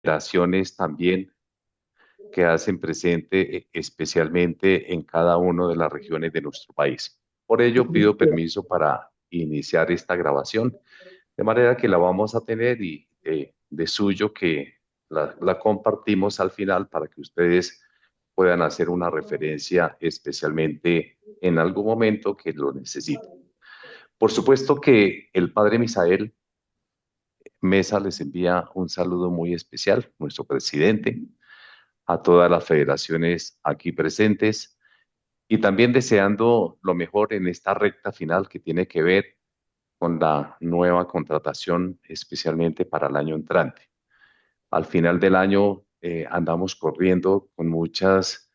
operaciones también que hacen presente especialmente en cada una de las regiones de nuestro país. Por ello, pido permiso para iniciar esta grabación, de manera que la vamos a tener y de suyo que la compartimos al final para que ustedes puedan hacer una referencia especialmente en algún momento que lo necesiten. Por supuesto que el Padre Misael Mesa les envía un saludo muy especial, nuestro presidente, a todas las federaciones aquí presentes y también deseando lo mejor en esta recta final que tiene que ver con la nueva contratación, especialmente para el año entrante. Al final del año andamos corriendo con muchas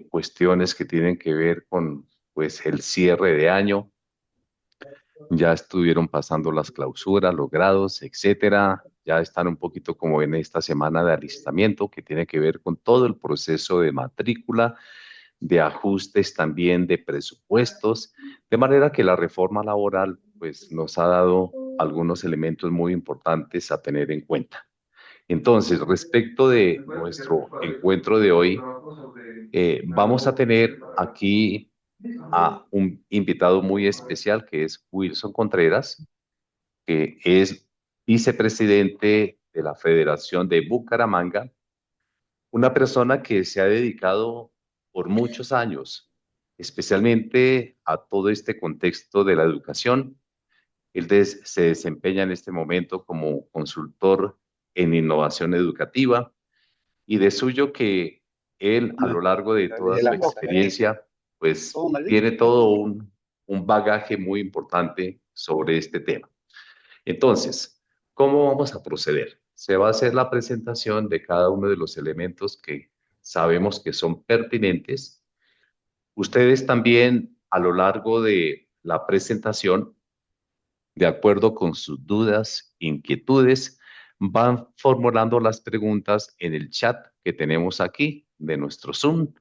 cuestiones que tienen que ver con pues, el cierre de año. Ya estuvieron pasando las clausuras, los grados, etcétera. Ya están un poquito como en esta semana de alistamiento que tiene que ver con todo el proceso de matrícula, de ajustes también de presupuestos, de manera que la reforma laboral pues nos ha dado algunos elementos muy importantes a tener en cuenta. Entonces, respecto de nuestro encuentro de hoy, vamos a tener aquí a un invitado muy especial que es Wilson Contreras, que es vicepresidente de la Federación de Bucaramanga, una persona que se ha dedicado por muchos años, especialmente a todo este contexto de la educación. Se desempeña en este momento como consultor en innovación educativa y de suyo que él a lo largo de toda su experiencia, pues tiene todo un bagaje muy importante sobre este tema. Entonces, ¿cómo vamos a proceder? Se va a hacer la presentación de cada uno de los elementos que sabemos que son pertinentes. Ustedes también a lo largo de la presentación, de acuerdo con sus dudas, inquietudes, van formulando las preguntas en el chat que tenemos aquí de nuestro Zoom.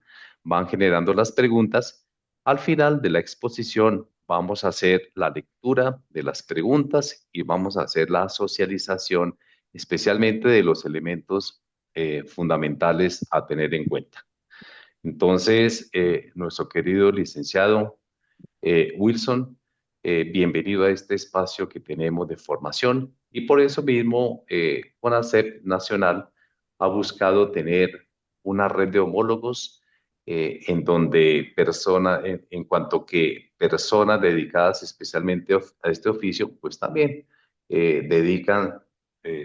Van generando las preguntas. Al final de la exposición vamos a hacer la lectura de las preguntas y vamos a hacer la socialización, especialmente de los elementos fundamentales a tener en cuenta. Entonces, nuestro querido licenciado Wilson, bienvenido a este espacio que tenemos de formación y por eso mismo CONACYT Nacional ha buscado tener una red de homólogos en donde en cuanto que personas dedicadas especialmente a este oficio, pues también dedican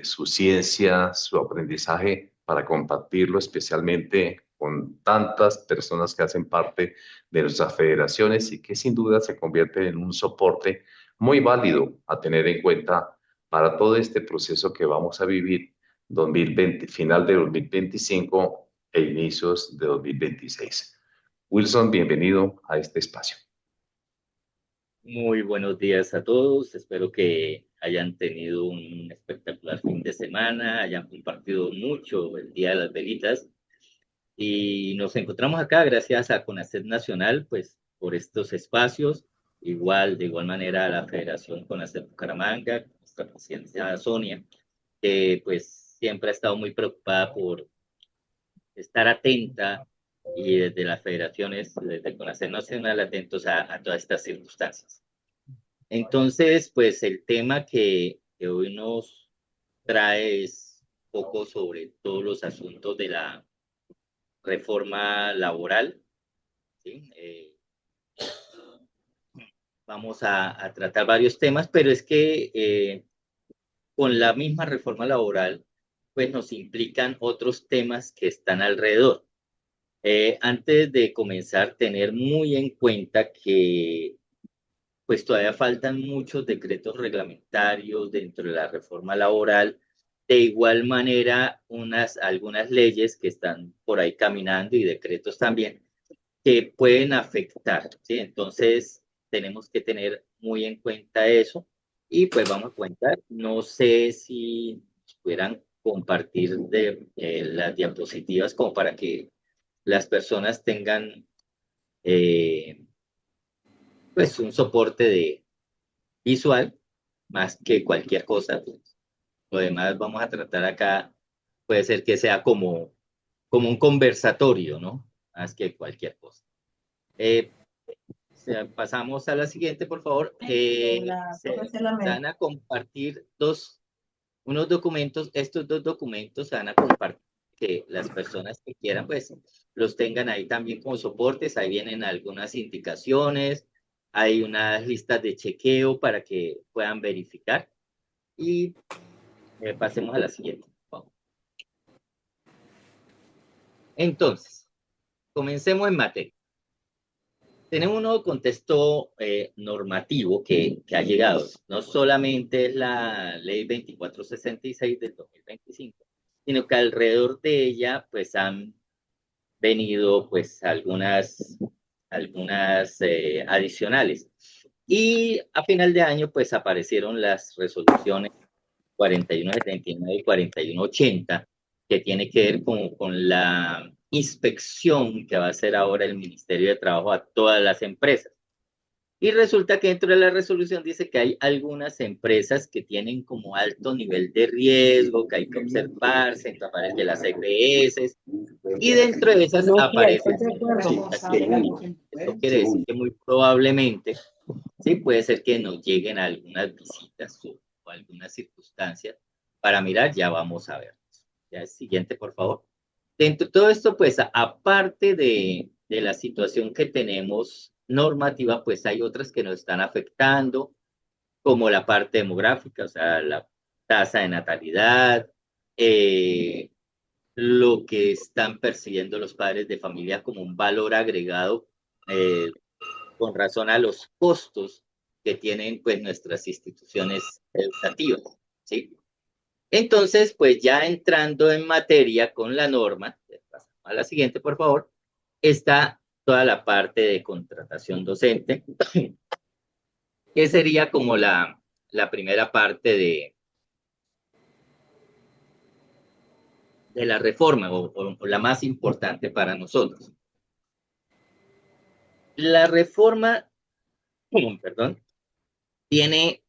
su ciencia, su aprendizaje para compartirlo especialmente con tantas personas que hacen parte de nuestras federaciones y que sin duda se convierte en un soporte muy válido a tener en cuenta para todo este proceso que vamos a vivir 2020, final de 2025 e inicios de 2026. Wilson, bienvenido a este espacio. Muy buenos días a todos. Espero que hayan tenido un espectacular fin de semana, hayan compartido mucho el Día de las Velitas. Y nos encontramos acá gracias a CONACYT Nacional, pues por estos espacios. De igual manera a la Federación CONACYT Bucaramanga, nuestra presidenta Sonia, que pues siempre ha estado muy preocupada por estar atenta y desde las federaciones, desde CONACYT Nacional, atentos a todas estas circunstancias. Entonces, pues el tema que hoy nos trae es un poco sobre todos los asuntos de la reforma laboral, ¿sí? Vamos a tratar varios temas, pero es que con la misma reforma laboral, pues nos implican otros temas que están alrededor. Antes de comenzar, tener muy en cuenta que pues todavía faltan muchos decretos reglamentarios dentro de la reforma laboral. De igual manera, algunas leyes que están por ahí caminando y decretos también que pueden afectar, ¿sí? Entonces, tenemos que tener muy en cuenta eso y pues vamos a cuentar. No sé si pudieran compartir las diapositivas como para que las personas tengan pues un soporte visual más que cualquier cosa. Pues. Lo demás vamos a tratar acá puede ser que sea como un conversatorio, ¿no? Más que cualquier cosa. Eh, pasamos a la siguiente, por favor. Se van a compartir unos documentos. Estos dos documentos se van a compartir, que las personas que quieran, pues, los tengan ahí también como soportes. Ahí vienen algunas indicaciones, hay unas listas de chequeo para que puedan verificar. Y pasemos a la siguiente. Entonces, comencemos en materia. Tenemos un nuevo contexto normativo que ha llegado. No solamente es la ley 2466 del 2025, sino que alrededor de ella pues han venido pues algunas adicionales. Y a final de año pues aparecieron las resoluciones 4179 y 4180, que tiene que ver con la inspección que va a hacer ahora el Ministerio de Trabajo a todas las empresas. Y resulta que dentro de la resolución dice que hay algunas empresas que tienen como alto nivel de riesgo, que hay que observarse, entonces aparece las EPS, y dentro de esas aparece, esto quiere decir que muy probablemente, sí, puede ser que nos lleguen algunas visitas o algunas circunstancias para mirar, ya vamos a ver. Ya, siguiente, por favor. Dentro de todo esto, pues, aparte de la situación que tenemos normativa, pues hay otras que nos están afectando, como la parte demográfica, o sea, la tasa de natalidad, eh, lo que están percibiendo los padres de familia como un valor agregado con razón a los costos que tienen pues nuestras instituciones educativas, ¿sí? Entonces, pues ya entrando en materia con la norma, pasamos a la siguiente, por favor, está toda la parte de contratación docente, que sería como la primera parte de la reforma o la más importante para nosotros. La reforma, perdón, tiene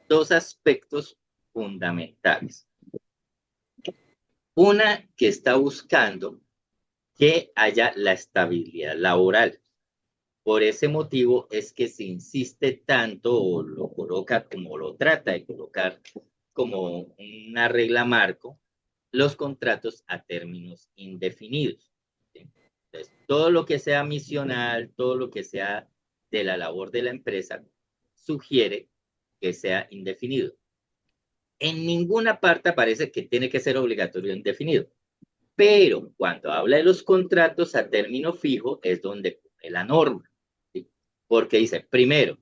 dos aspectos fundamentales. Una, que está buscando que haya la estabilidad laboral. Por ese motivo es que se insiste tanto o lo coloca como lo trata de colocar como una regla marco los contratos a términos indefinidos. ¿Sí? Entonces, todo lo que sea misional, todo lo que sea de la labor de la empresa, sugiere que sea indefinido. En ninguna parte aparece que tiene que ser obligatorio indefinido. Pero cuando habla de los contratos a término fijo es donde pone la norma. ¿Sí? Porque dice, primero,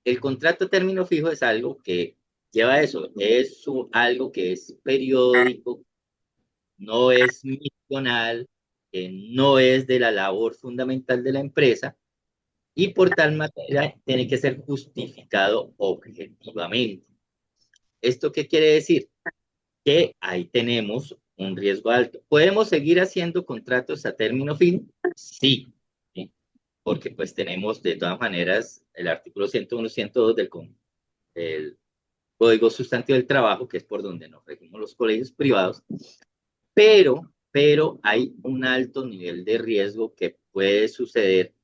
el contrato a término fijo es algo que lleva eso, es algo que es periódico, no es misional, no es de la labor fundamental de la empresa y por tal manera tiene que ser justificado objetivamente. ¿Esto qué quiere decir? Que ahí tenemos un riesgo alto. ¿Podemos seguir haciendo contratos a término fin? Sí, ¿sí? Porque pues tenemos de todas maneras el artículo 101, 102 del Código Sustantivo del Trabajo, que es por donde nos regimos los colegios privados, pero hay un alto nivel de riesgo que puede suceder,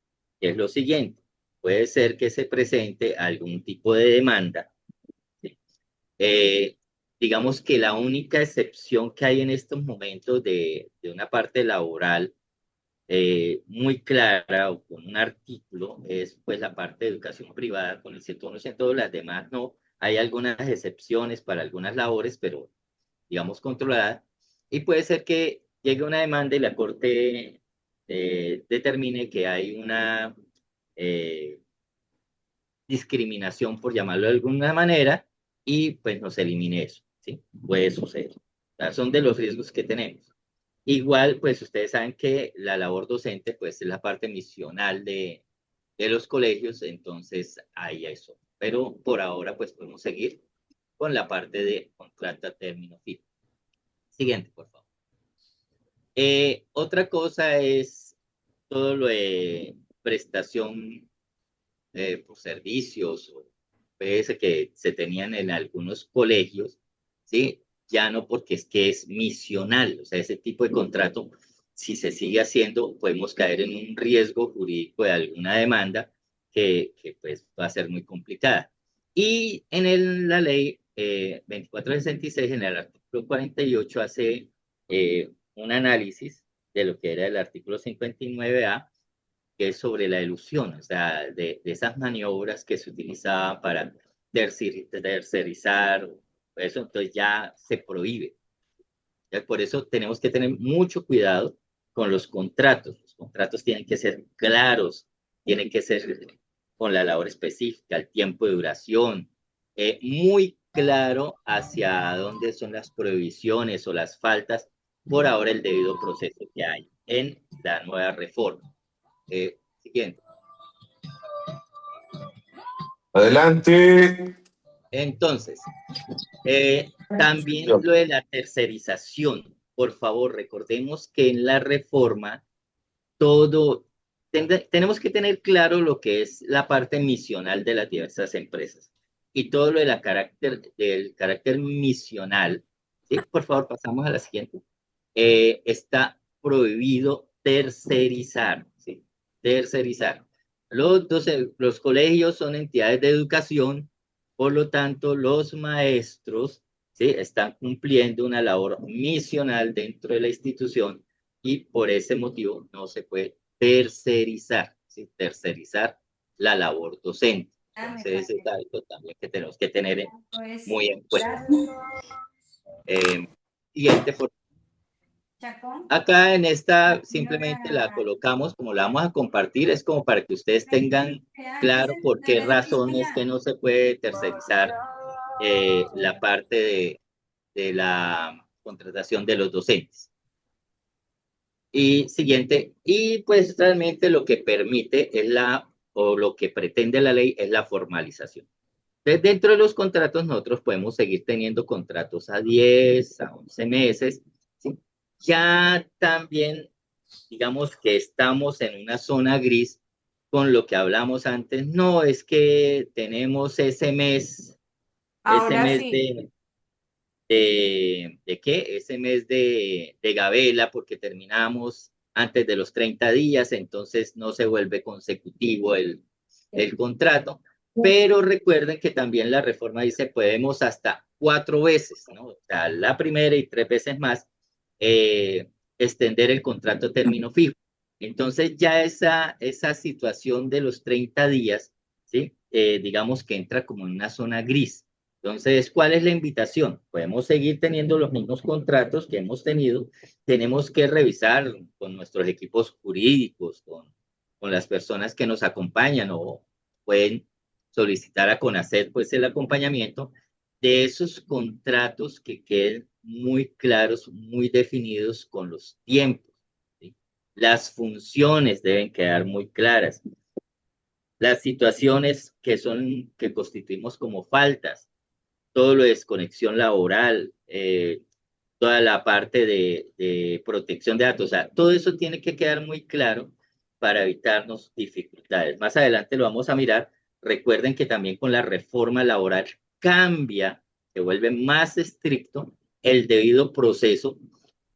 que es lo siguiente. Puede ser que se presente algún tipo de demanda. ¿Sí? Digamos que la única excepción que hay en estos momentos de una parte laboral muy clara o con un artículo es pues la parte de educación privada con el 101%, las demás no. Hay algunas excepciones para algunas labores, pero digamos controlada. Y puede ser que llegue una demanda y la Corte determine que hay una eh, discriminación, por llamarlo de alguna manera, y pues nos elimine eso, ¿sí? Puede suceder. O sea, son de los riesgos que tenemos. Igual, pues ustedes saben que la labor docente, pues es la parte misional de los colegios, entonces hay eso. Pero por ahora, pues podemos seguir con la parte de contrato a término fijo. Siguiente, por favor. Otra cosa es todo lo de prestación por servicios o PS que se tenían en algunos colegios, ¿sí? ya no, porque es que es misional. O sea, ese tipo de contrato, si se sigue haciendo, podemos caer en un riesgo jurídico de alguna demanda que pues va a ser muy complicada. Y en la ley 2466, en el artículo 48, hace un análisis de lo que era el artículo 59A, que es sobre la ilusión, o sea, de esas maniobras que se utilizaban para tercerizar, eso entonces ya se prohíbe. Por eso tenemos que tener mucho cuidado con los contratos. Los contratos tienen que ser claros, tienen que ser con la labor específica, el tiempo de duración, muy claro hacia dónde son las prohibiciones o las faltas por ahora el debido proceso que hay en la nueva reforma. Siguiente. Adelante. Entonces, también lo de la tercerización. Por favor, recordemos que en la reforma todo, tenemos que tener claro lo que es la parte misional de las diversas empresas y todo lo de del carácter misional. ¿Sí? Por favor, pasamos a la siguiente. Está prohibido tercerizar, ¿sí? Tercerizar. Los colegios son entidades de educación, por lo tanto, los maestros, ¿sí? Están cumpliendo una labor misional dentro de la institución y por ese motivo no se puede tercerizar, ¿sí? Tercerizar la labor docente. Entonces, es algo también que tenemos que tener muy en cuenta. Siguiente, por acá en esta simplemente la colocamos, como la vamos a compartir, es como para que ustedes tengan claro por qué razones que no se puede tercerizar la parte de la contratación de los docentes. Y siguiente, y pues realmente lo que permite es o lo que pretende la ley es la formalización. Entonces, dentro de los contratos nosotros podemos seguir teniendo contratos a 10, a 11 meses, ¿sí? Ya también, digamos que estamos en una zona gris con lo que hablamos antes. No, es que tenemos ese Ahora mes sí. ¿de qué? Ese mes de gabela, porque terminamos antes de los 30 días, entonces no se vuelve consecutivo el contrato. Pero recuerden que también la reforma dice podemos hasta 4 veces, ¿no? O sea, la primera y 3 veces más, extender el contrato a término fijo. Entonces ya esa situación de los 30 días, ¿sí? Digamos que entra como en una zona gris. Entonces, ¿cuál es la invitación? Podemos seguir teniendo los mismos contratos que hemos tenido. Tenemos que revisar con nuestros equipos jurídicos, con las personas que nos acompañan o pueden solicitar a CONACYT pues el acompañamiento de esos contratos que queden muy claros, muy definidos con los tiempos, ¿sí? Las funciones deben quedar muy claras. Las situaciones que constituimos como faltas, todo lo de desconexión laboral, toda la parte de protección de datos, o sea, todo eso tiene que quedar muy claro para evitarnos dificultades. Más adelante lo vamos a mirar. Recuerden que también con la reforma laboral cambia, se vuelve más estricto el debido proceso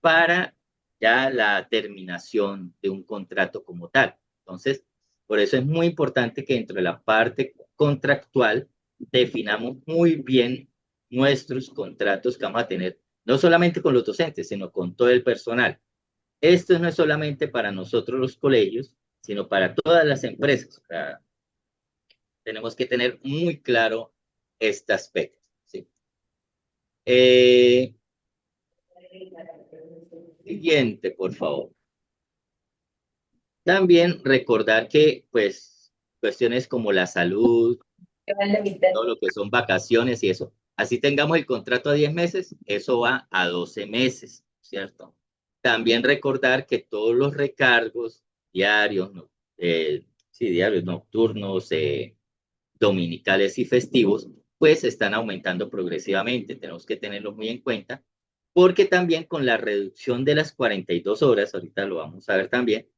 para ya la terminación de un contrato como tal. Entonces, por eso es muy importante que dentro de la parte contractual definamos muy bien nuestros contratos que vamos a tener, no solamente con los docentes, sino con todo el personal. Esto no es solamente para nosotros los colegios, sino para todas las empresas. O sea, tenemos que tener muy claro este aspecto. ¿Sí? Siguiente, por favor. También recordar que, pues, cuestiones como la salud, todo lo que son vacaciones y eso, así tengamos el contrato a 10 meses, eso va a 12 meses, ¿cierto? También recordar que todos los recargos diarios, no, sí, diarios, nocturnos, dominicales y festivos, pues están aumentando progresivamente. Tenemos que tenerlos muy en cuenta, porque también con la reducción de las 42 horas, ahorita lo vamos a ver también,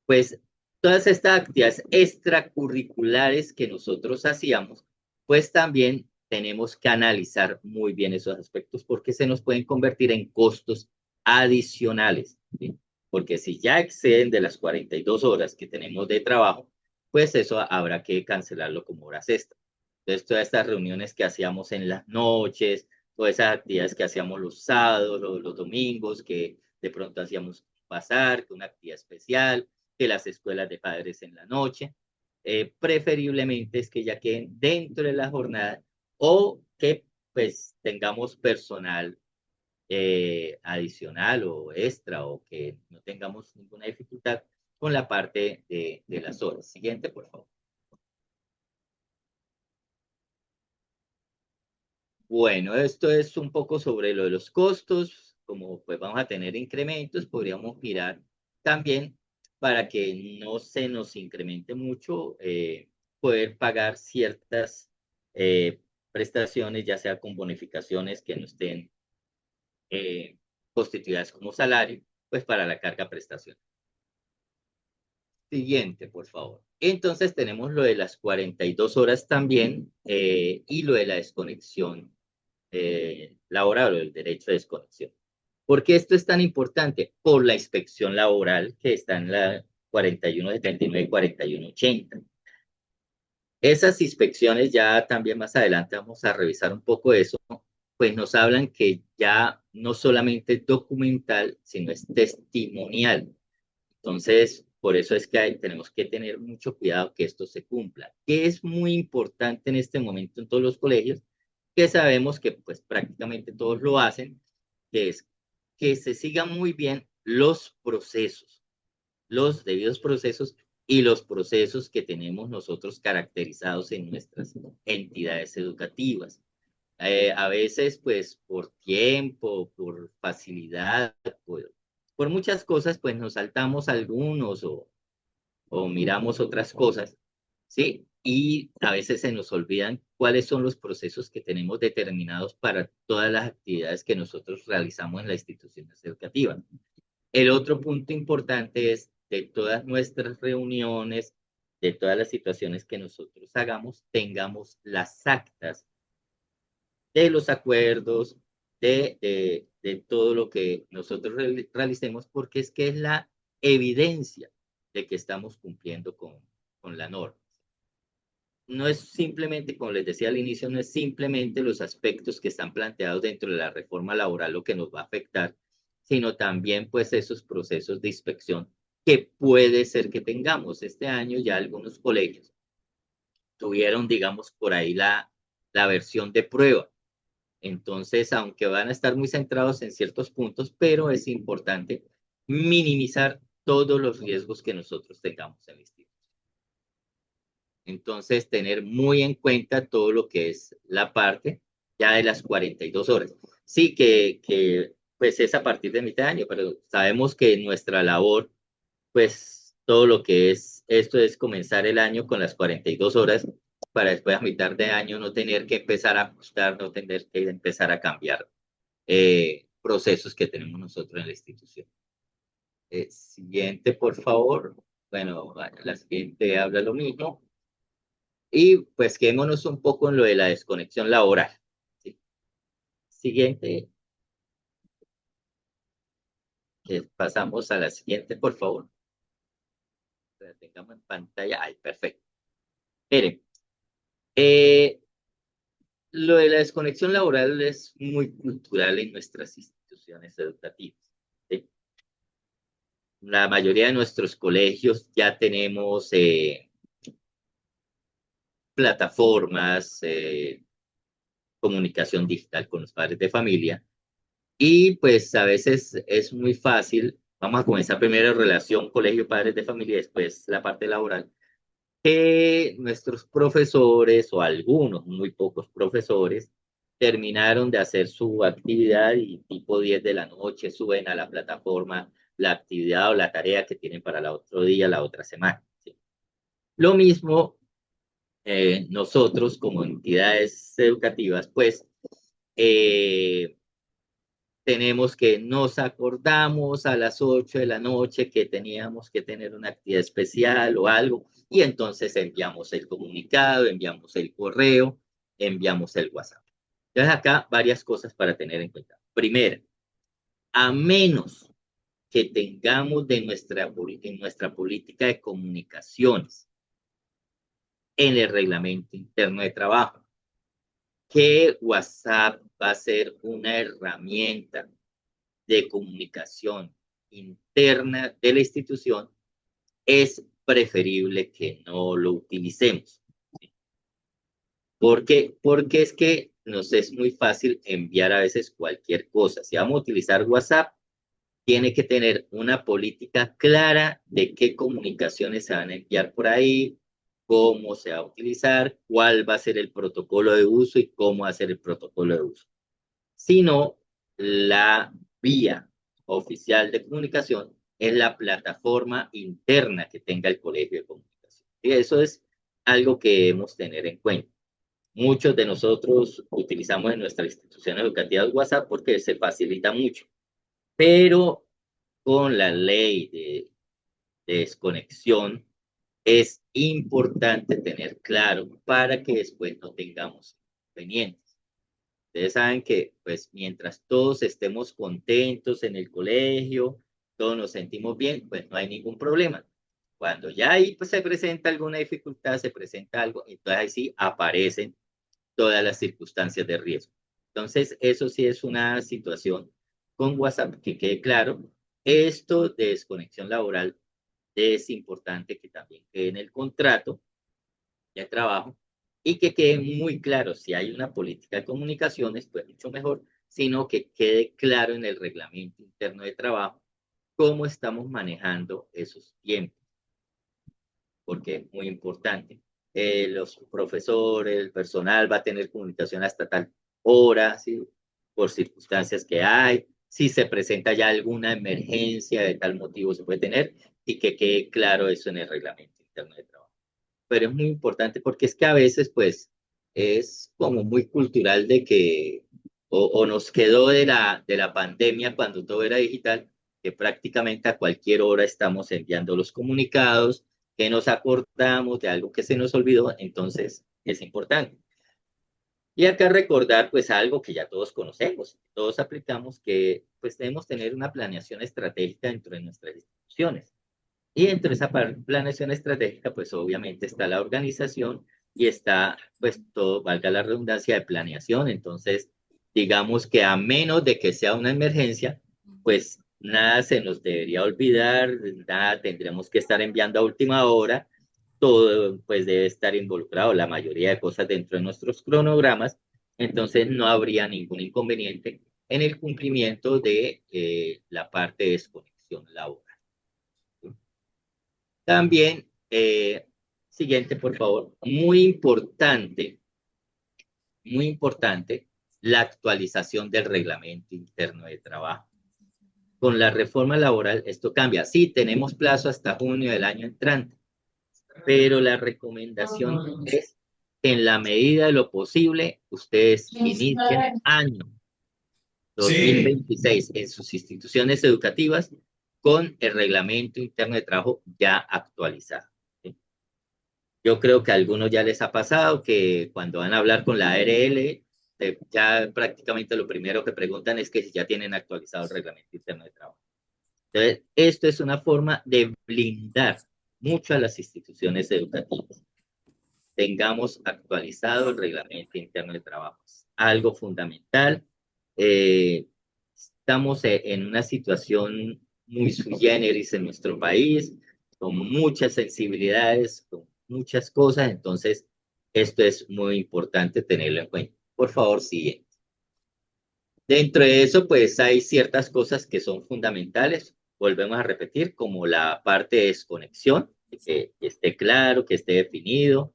pues todas estas actividades extracurriculares que nosotros hacíamos, pues también tenemos que analizar muy bien esos aspectos porque se nos pueden convertir en costos adicionales, ¿sí? Porque si ya exceden de las 42 horas que tenemos de trabajo, pues eso habrá que cancelarlo como horas extra. Entonces, todas estas reuniones que hacíamos en las noches, todas esas actividades que hacíamos los sábados, los domingos, que de pronto hacíamos pasar, que una actividad especial, que las escuelas de padres en la noche, preferiblemente es que ya queden dentro de la jornada o que pues tengamos personal adicional o extra o que no tengamos ninguna dificultad con la parte de las horas. Siguiente, por favor. Bueno, esto es un poco sobre lo de los costos, como pues vamos a tener incrementos, podríamos mirar también para que no se nos incremente mucho, poder pagar ciertas prestaciones, ya sea con bonificaciones que no estén constituidas como salario, pues para la carga prestación. Siguiente, por favor. Entonces tenemos lo de las 42 horas también y lo de la desconexión laboral o el derecho de desconexión. ¿Por qué esto es tan importante? Por la inspección laboral que está en la 4179 y 4180. Esas inspecciones ya también más adelante vamos a revisar un poco eso, pues nos hablan que ya no solamente es documental, sino es testimonial. Entonces, por eso es que tenemos que tener mucho cuidado que esto se cumpla, que es muy importante en este momento en todos los colegios, que sabemos que pues prácticamente todos lo hacen, que es que se sigan muy bien los procesos, los debidos procesos y los procesos que tenemos nosotros caracterizados en nuestras entidades educativas. A veces, pues, por tiempo, por facilidad, por muchas cosas, pues nos saltamos algunos o miramos otras cosas, ¿sí? Y a veces se nos olvidan cuáles son los procesos que tenemos determinados para todas las actividades que nosotros realizamos en las instituciones educativas. El otro punto importante es de todas nuestras reuniones, de todas las situaciones que nosotros hagamos, tengamos las actas de los acuerdos, de todo lo que nosotros realicemos, porque es que es la evidencia de que estamos cumpliendo con la norma. No es simplemente, como les decía al inicio, no es simplemente los aspectos que están planteados dentro de la reforma laboral lo que nos va a afectar, sino también pues esos procesos de inspección que puede ser que tengamos. Este año ya algunos colegios tuvieron, digamos, por ahí la versión de prueba. Entonces, aunque van a estar muy centrados en ciertos puntos, pero es importante minimizar todos los riesgos que nosotros tengamos en el instituto. Entonces, tener muy en cuenta todo lo que es la parte ya de las 42 horas. Sí, pues es a partir de mitad de año, pero sabemos que nuestra labor, pues todo lo que es, esto es comenzar el año con las 42 horas para después a mitad de año no tener que empezar a ajustar, no tener que empezar a cambiar procesos que tenemos nosotros en la institución. Siguiente, por favor. Bueno, la siguiente habla lo mismo. Y pues quedémonos un poco en lo de la desconexión laboral. ¿Sí? Siguiente, pasamos a la siguiente, por favor. La tengamos en pantalla. Ay, perfecto. Miren, eh, lo de la desconexión laboral es muy cultural en nuestras instituciones educativas. ¿Sí? La mayoría de nuestros colegios ya tenemos plataformas, comunicación digital con los padres de familia. Y pues a veces es muy fácil, vamos a comenzar primero relación colegio-padres de familia, después la parte laboral, que nuestros profesores o algunos, muy pocos profesores, terminaron de hacer su actividad y tipo 10 de la noche suben a la plataforma la actividad o la tarea que tienen para el otro día, la otra semana. ¿Sí? Lo mismo nosotros como entidades educativas, pues eh, tenemos que nos acordamos a las 8 de la noche que teníamos que tener una actividad especial o algo, y entonces enviamos el comunicado, enviamos el correo, enviamos el WhatsApp. Entonces acá varias cosas para tener en cuenta. Primero, a menos que tengamos en nuestra política de comunicaciones en el reglamento interno de trabajo, que WhatsApp va a ser una herramienta de comunicación interna de la institución, es preferible que no lo utilicemos. ¿Por qué? Porque es que nos es muy fácil enviar a veces cualquier cosa. Si vamos a utilizar WhatsApp, tiene que tener una política clara de qué comunicaciones se van a enviar por ahí, cómo se va a utilizar, cuál va a ser el protocolo de uso y cómo va a ser el protocolo de uso. Sino la vía oficial de comunicación es la plataforma interna que tenga el colegio de comunicación. Y eso es algo que debemos tener en cuenta. Muchos de nosotros utilizamos en nuestra institución educativa WhatsApp porque se facilita mucho, pero con la ley de desconexión es importante tener claro para que después no tengamos inconvenientes. Ustedes saben que, pues, mientras todos estemos contentos en el colegio, todos nos sentimos bien, pues no hay ningún problema. Cuando ya ahí pues, se presenta alguna dificultad, se presenta algo, entonces ahí sí aparecen todas las circunstancias de riesgo. Entonces, eso sí es una situación con WhatsApp que quede claro. Esto de desconexión laboral es importante que también quede en el contrato de trabajo y que quede muy claro si hay una política de comunicaciones, pues mucho mejor, sino que quede claro en el reglamento interno de trabajo cómo estamos manejando esos tiempos, porque es muy importante. Los profesores, el personal va a tener comunicación hasta tal hora, ¿sí? Por circunstancias que hay. Si se presenta ya alguna emergencia de tal motivo se puede tener y que quede claro eso en el reglamento interno de trabajo. Pero es muy importante porque es que a veces pues es como muy cultural de que o nos quedó de la pandemia cuando todo era digital, que prácticamente a cualquier hora estamos enviando los comunicados, que nos acordamos de algo que se nos olvidó, entonces es importante. Y acá recordar pues algo que ya todos conocemos, todos aplicamos, que pues debemos tener una planeación estratégica dentro de nuestras instituciones. Y dentro de esa planeación estratégica, pues obviamente está la organización y está, pues todo, valga la redundancia, de planeación. Entonces, digamos que a menos de que sea una emergencia, pues nada se nos debería olvidar, nada tendremos que estar enviando a última hora. Todo, pues debe estar involucrado, la mayoría de cosas dentro de nuestros cronogramas. Entonces, no habría ningún inconveniente en el cumplimiento de la parte de desconexión laboral. También, siguiente, por favor, muy importante, la actualización del reglamento interno de trabajo. Con la reforma laboral esto cambia. Sí, tenemos plazo hasta junio del año entrante, pero la recomendación es que en la medida de lo posible ustedes inicien año Sí, 2026 en sus instituciones educativas con el reglamento interno de trabajo ya actualizado. ¿Sí? Yo creo que a algunos ya les ha pasado que cuando van a hablar con la ARL, ya prácticamente lo primero que preguntan es que si ya tienen actualizado el reglamento interno de trabajo. Entonces, esto es una forma de blindar mucho a las instituciones educativas. Tengamos actualizado el reglamento interno de trabajo. Algo fundamental. Eh, Estamos en una situación muy sui generis en nuestro país, con muchas sensibilidades, con muchas cosas, entonces esto es muy importante tenerlo en cuenta. Por favor, sigue. Dentro de eso, pues hay ciertas cosas que son fundamentales, volvemos a repetir, como la parte de desconexión, que esté claro, que esté definido,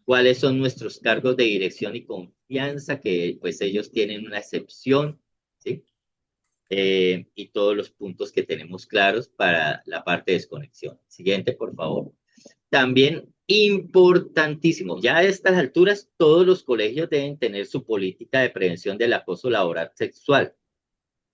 cuáles son nuestros cargos de dirección y confianza, que pues ellos tienen una excepción, ¿sí? Y todos los puntos que tenemos claros para la parte de desconexión. Siguiente, por favor. También importantísimo, ya a estas alturas todos los colegios deben tener su política de prevención del acoso laboral sexual,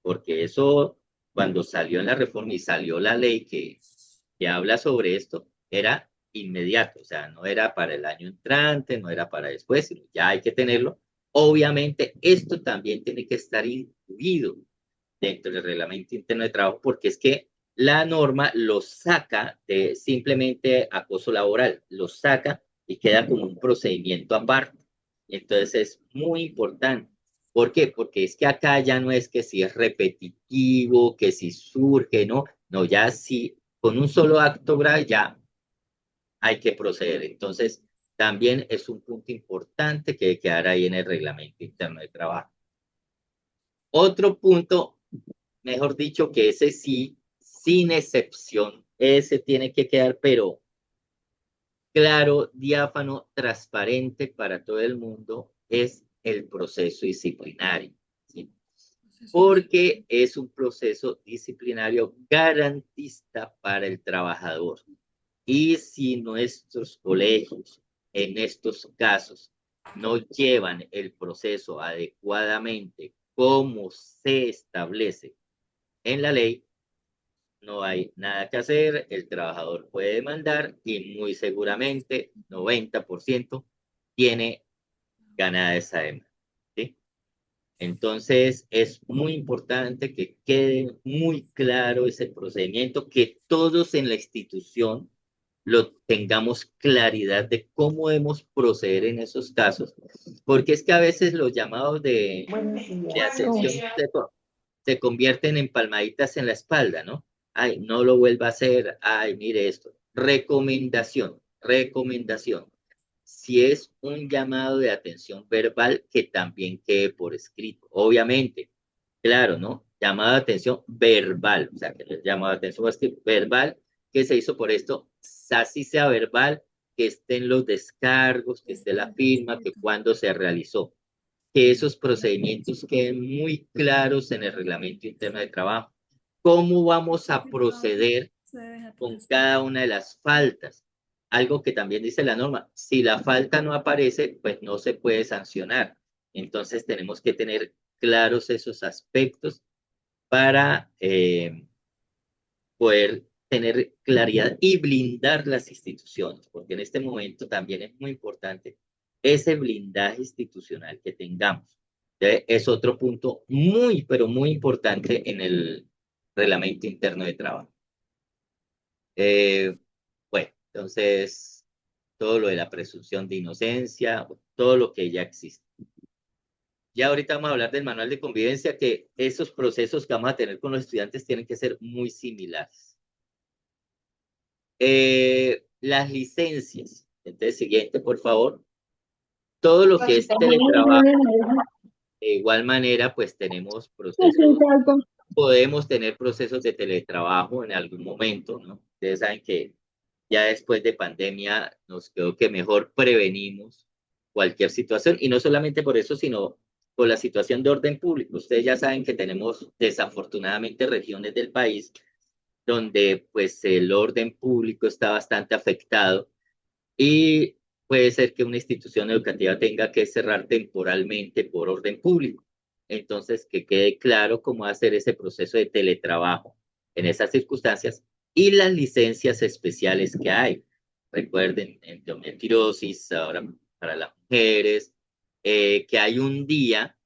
porque eso cuando salió en la reforma y salió la ley que habla sobre esto, era inmediato, o sea, no era para el año entrante, no era para después, sino ya hay que tenerlo. Obviamente, esto también tiene que estar incluido dentro del reglamento interno de trabajo, porque es que la norma lo saca de simplemente acoso laboral, lo saca y queda como un procedimiento aparte. Entonces es muy importante. ¿Por qué? Porque es que acá ya no es que si es repetitivo, que si surge, no, no, ya si con un solo acto grave ya hay que proceder. Entonces, también es un punto importante que quedará ahí en el reglamento interno de trabajo. Otro punto, mejor dicho, que ese sí, sin excepción, ese tiene que quedar, pero claro, diáfano, transparente para todo el mundo, es el proceso disciplinario, ¿sí? Porque es un proceso disciplinario garantista para el trabajador. Y si nuestros colegios en estos casos no llevan el proceso adecuadamente como se establece en la ley, no hay nada que hacer, el trabajador puede demandar y muy seguramente 90% tiene ganada esa demanda, ¿sí? Entonces es muy importante que quede muy claro ese procedimiento, que todos en la institución lo tengamos claridad de cómo debemos proceder en esos casos, porque es que a veces los llamados de atención se convierten en palmaditas en la espalda, ¿no? Ay, no lo vuelva a hacer, ay, mire esto. Recomendación, recomendación. Si es un llamado de atención verbal, que también quede por escrito. Obviamente, claro, ¿no? Llamado de atención verbal, o sea, que el llamado de atención verbal que se hizo por esto, así sea verbal, que estén los descargos, que esté la firma, que cuando se realizó, que esos procedimientos queden muy claros en el reglamento interno de trabajo. ¿Cómo vamos a proceder con cada una de las faltas? Algo que también dice la norma, si la falta no aparece, pues no se puede sancionar. Entonces tenemos que tener claros esos aspectos para poder tener claridad y blindar las instituciones, porque en este momento también es muy importante ese blindaje institucional que tengamos. Es otro punto muy, pero muy importante en el reglamento interno de trabajo. Eh, bueno, entonces, todo lo de la presunción de inocencia, todo lo que ya existe. Ya ahorita vamos a hablar del manual de convivencia, que esos procesos que vamos a tener con los estudiantes tienen que ser muy similares. Las licencias. Entonces, siguiente, por favor. Todo lo que es teletrabajo. De igual manera, pues tenemos procesos, podemos tener procesos de teletrabajo en algún momento, ¿no? Ustedes saben que ya después de pandemia nos quedó que mejor prevenimos cualquier situación, y no solamente por eso, sino por la situación de orden público. Ustedes ya saben que tenemos desafortunadamente regiones del país donde pues el orden público está bastante afectado y puede ser que una institución educativa tenga que cerrar temporalmente por orden público. Entonces, que quede claro cómo hacer ese proceso de teletrabajo en esas circunstancias y las licencias especiales que hay. Recuerden, endometriosis, ahora para las mujeres, que hay un día,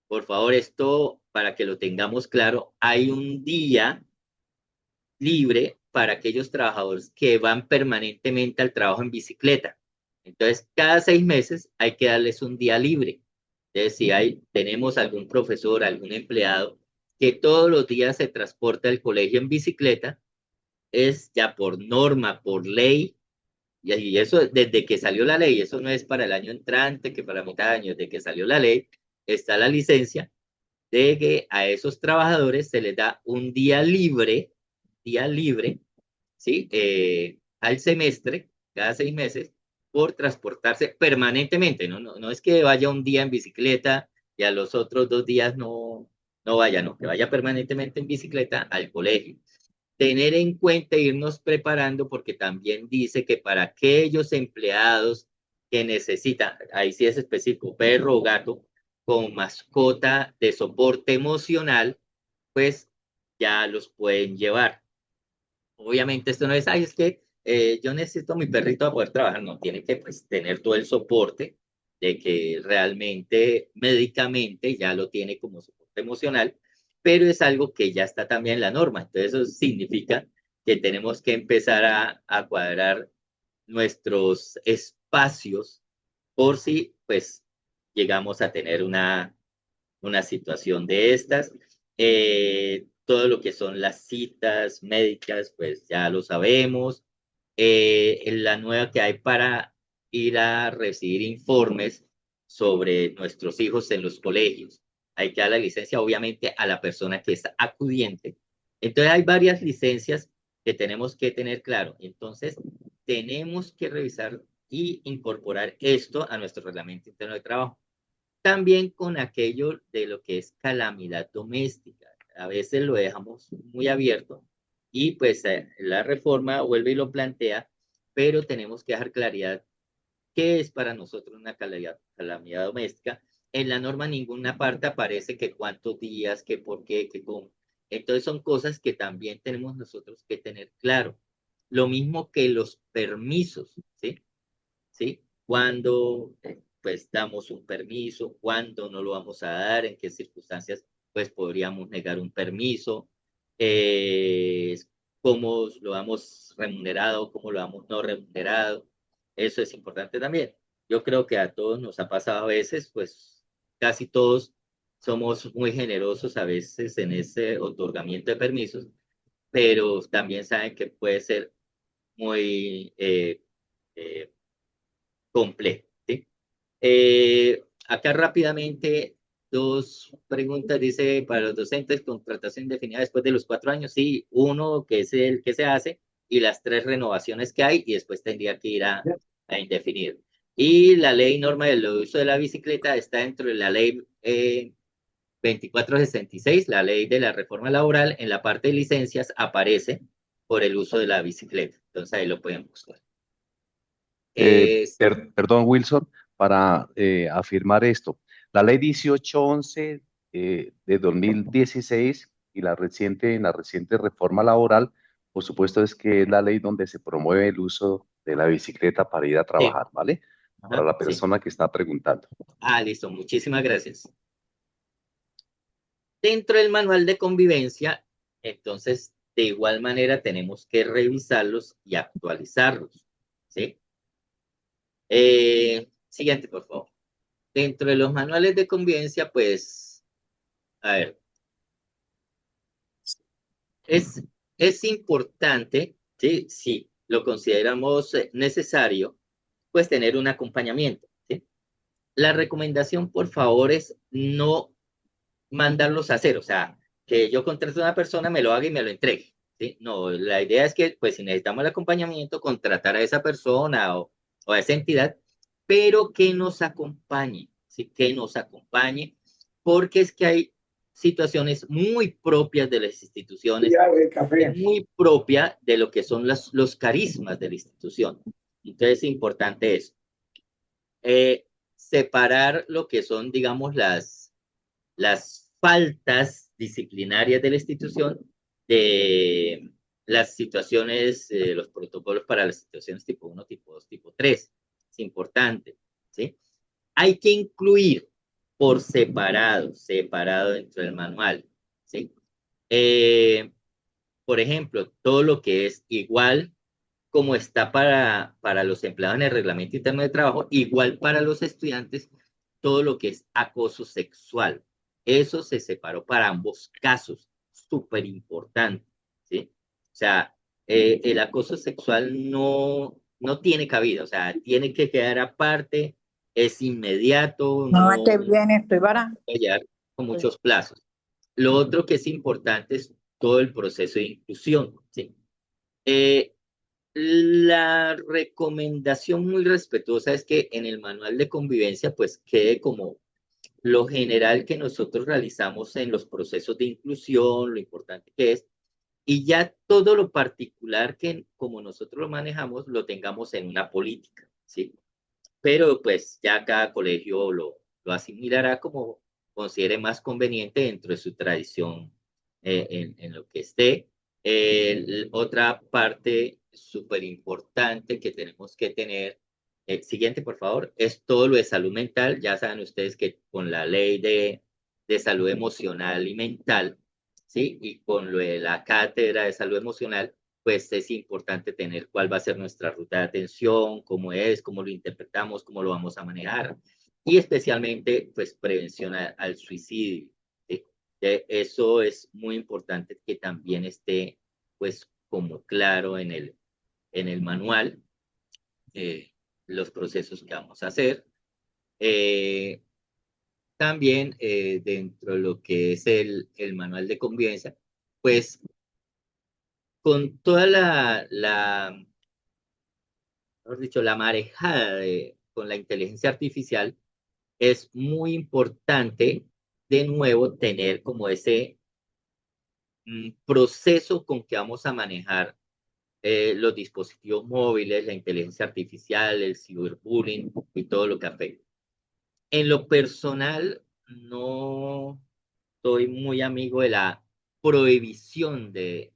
por favor, esto para que lo tengamos claro, hay un día libre para aquellos trabajadores que van permanentemente al trabajo en bicicleta. Entonces, cada 6 meses hay que darles un día libre. Entonces, si tenemos algún profesor, algún empleado que todos los días se transporta al colegio en bicicleta, es ya por norma, por ley, y eso desde que salió la ley, eso no es para el año entrante, que para mitad de año, desde que salió la ley, está la licencia de que a esos trabajadores se les da un día libre, ¿sí? Al semestre, cada 6 meses, por transportarse permanentemente, ¿no? No es que vaya un día en bicicleta y a los otros 2 días no vaya, no, que vaya permanentemente en bicicleta al colegio. Tener en cuenta e irnos preparando, porque también dice que para aquellos empleados que necesitan, ahí sí es específico, perro o gato, con mascota de soporte emocional, pues ya los pueden llevar. Obviamente esto no es, ay, es que yo necesito a mi perrito para poder trabajar. No, tiene que pues tener todo el soporte de que realmente médicamente ya lo tiene como soporte emocional, pero es algo que ya está también en la norma. Entonces eso significa que tenemos que empezar a cuadrar nuestros espacios por si pues llegamos a tener una situación de estas. Todo lo que son las citas médicas, pues ya lo sabemos. La nueva que hay para ir a recibir informes sobre nuestros hijos en los colegios. Hay que dar la licencia, obviamente, a la persona que es acudiente. Entonces, hay varias licencias que tenemos que tener claro. Entonces, tenemos que revisar y incorporar esto a nuestro reglamento interno de trabajo. También con aquello de lo que es calamidad doméstica. A veces lo dejamos muy abierto y pues la reforma vuelve y lo plantea, pero tenemos que dejar claridad qué es para nosotros una calamidad doméstica. En la norma ninguna parte aparece que cuántos días, que por qué, que cómo. Entonces son cosas que también tenemos nosotros que tener claro. Lo mismo que los permisos, ¿sí? ¿Sí? Cuando pues damos un permiso, cuándo no lo vamos a dar, en qué circunstancias pues podríamos negar un permiso, eh, cómo lo damos remunerado, cómo lo damos no remunerado. Eso es importante también. Yo creo que a todos nos ha pasado a veces, pues casi todos somos muy generosos a veces en ese otorgamiento de permisos, pero también saben que puede ser muy eh, complejo. ¿Sí? Acá rápidamente, dos preguntas, dice, para los docentes, contratación indefinida después de los 4 años, sí, uno que es el que se hace y las 3 renovaciones que hay y después tendría que ir a indefinir. Y la ley norma del uso de la bicicleta está dentro de la ley 2466, la ley de la reforma laboral, en la parte de licencias aparece por el uso de la bicicleta. Entonces ahí lo pueden buscar. Perdón, Wilson, para afirmar esto. La ley 1811 de 2016 y en la reciente reforma laboral, por supuesto, es que es la ley donde se promueve el uso de la bicicleta para ir a Sí, trabajar, ¿vale? Para ajá, la sí. persona que está preguntando. Listo, muchísimas gracias. Dentro del manual de convivencia, entonces, de igual manera tenemos que revisarlos y actualizarlos, ¿sí? Siguiente, por favor. Dentro de los manuales de convivencia, pues, a ver, es, es importante, ¿sí? Si lo consideramos necesario, pues tener un acompañamiento, ¿sí? La recomendación, por favor, es no mandarlos a hacer, o sea, que yo contrate a una persona, me lo haga y me lo entregue, ¿sí? No, la idea es que, pues, si necesitamos el acompañamiento, contratar a esa persona o a esa entidad, pero que nos acompañe, ¿sí? Que nos acompañe, porque es que hay situaciones muy propias de las instituciones, es muy propia de lo que son los carismas de la institución. Entonces es importante eso. Separar lo que son, digamos, las faltas disciplinarias de la institución de las situaciones, los protocolos para las situaciones tipo 1, tipo 2, tipo 3. Es importante, ¿sí? Hay que incluir por separado dentro del manual, ¿sí? Eh, por ejemplo, todo lo que es igual como está para los empleados en el reglamento interno de trabajo, igual para los estudiantes, todo lo que es acoso sexual. Eso se separó para ambos casos, súper importante, ¿sí? O sea, el acoso sexual no tiene cabida, o sea, tiene que quedar aparte, es inmediato, No, no que bien, estoy para. fallar con muchos plazos. Lo otro que es importante es todo el proceso de inclusión, ¿sí? Eh, la recomendación muy respetuosa es que en el manual de convivencia pues quede como lo general que nosotros realizamos en los procesos de inclusión, lo importante que es, y ya todo lo particular que como nosotros lo manejamos lo tengamos en una política, ¿sí? Pero pues ya cada colegio lo asimilará como considere más conveniente dentro de su tradición en lo que esté. Otra parte súper importante que tenemos que tener. Siguiente, por favor, es todo lo de salud mental. Ya saben ustedes que con la ley de salud emocional y mental, ¿sí? Y con lo de la cátedra de salud emocional, pues es importante tener cuál va a ser nuestra ruta de atención, cómo es, cómo lo interpretamos, cómo lo vamos a manejar. Y especialmente, pues, prevención al suicidio. ¿Sí? Eso es muy importante que también esté, pues, como claro en el manual, eh, los procesos que vamos a hacer. Eh, También dentro de lo que es el manual de convivencia, pues con toda mejor dicho, la marejada con la inteligencia artificial, es muy importante de nuevo tener como ese proceso con que vamos a manejar los dispositivos móviles, la inteligencia artificial, el ciberbullying y todo lo que afecta. En lo personal, no soy muy amigo de la prohibición del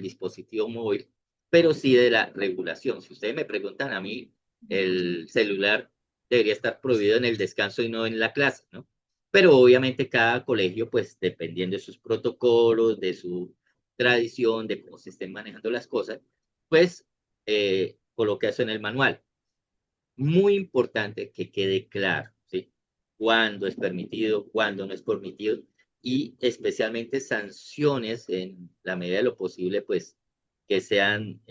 dispositivo móvil, pero sí de la regulación. Si ustedes me preguntan a mí, el celular debería estar prohibido en el descanso y no en la clase, ¿no? Pero obviamente cada colegio, pues dependiendo de sus protocolos, de su tradición, de cómo se estén manejando las cosas, pues coloca eso en el manual. Muy importante que quede claro, ¿sí? Cuándo es permitido, cuándo no es permitido, y especialmente sanciones en la medida de lo posible, pues que sean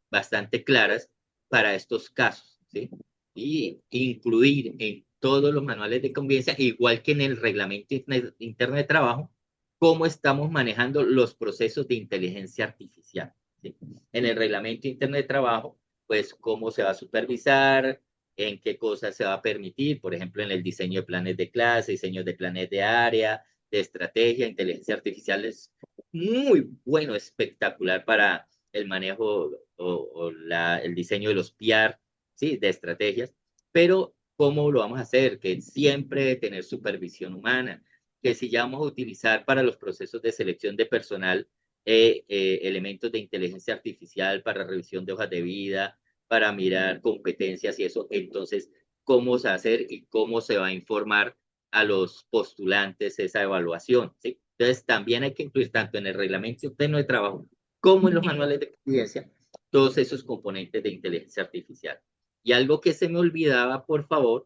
bastante claras para estos casos, ¿sí? Y incluir en todos los manuales de convivencia, igual que en el reglamento interno de trabajo, cómo estamos manejando los procesos de inteligencia artificial, ¿sí? En el reglamento interno de trabajo, pues cómo se va a supervisar, en qué cosas se va a permitir, por ejemplo, en el diseño de planes de clase, diseño de planes de área, de estrategia, inteligencia artificial es muy bueno, espectacular para el manejo el diseño de los PR, ¿sí? De estrategias, pero ¿cómo lo vamos a hacer? Que siempre tener supervisión humana, que si ya vamos a utilizar para los procesos de selección de personal elementos de inteligencia artificial para revisión de hojas de vida, para mirar competencias y eso, entonces, ¿cómo se va a hacer y cómo se va a informar a los postulantes esa evaluación? ¿Sí? Entonces, también hay que incluir tanto en el reglamento interno de trabajo como en los manuales de convivencia todos esos componentes de inteligencia artificial. Y algo que se me olvidaba, por favor,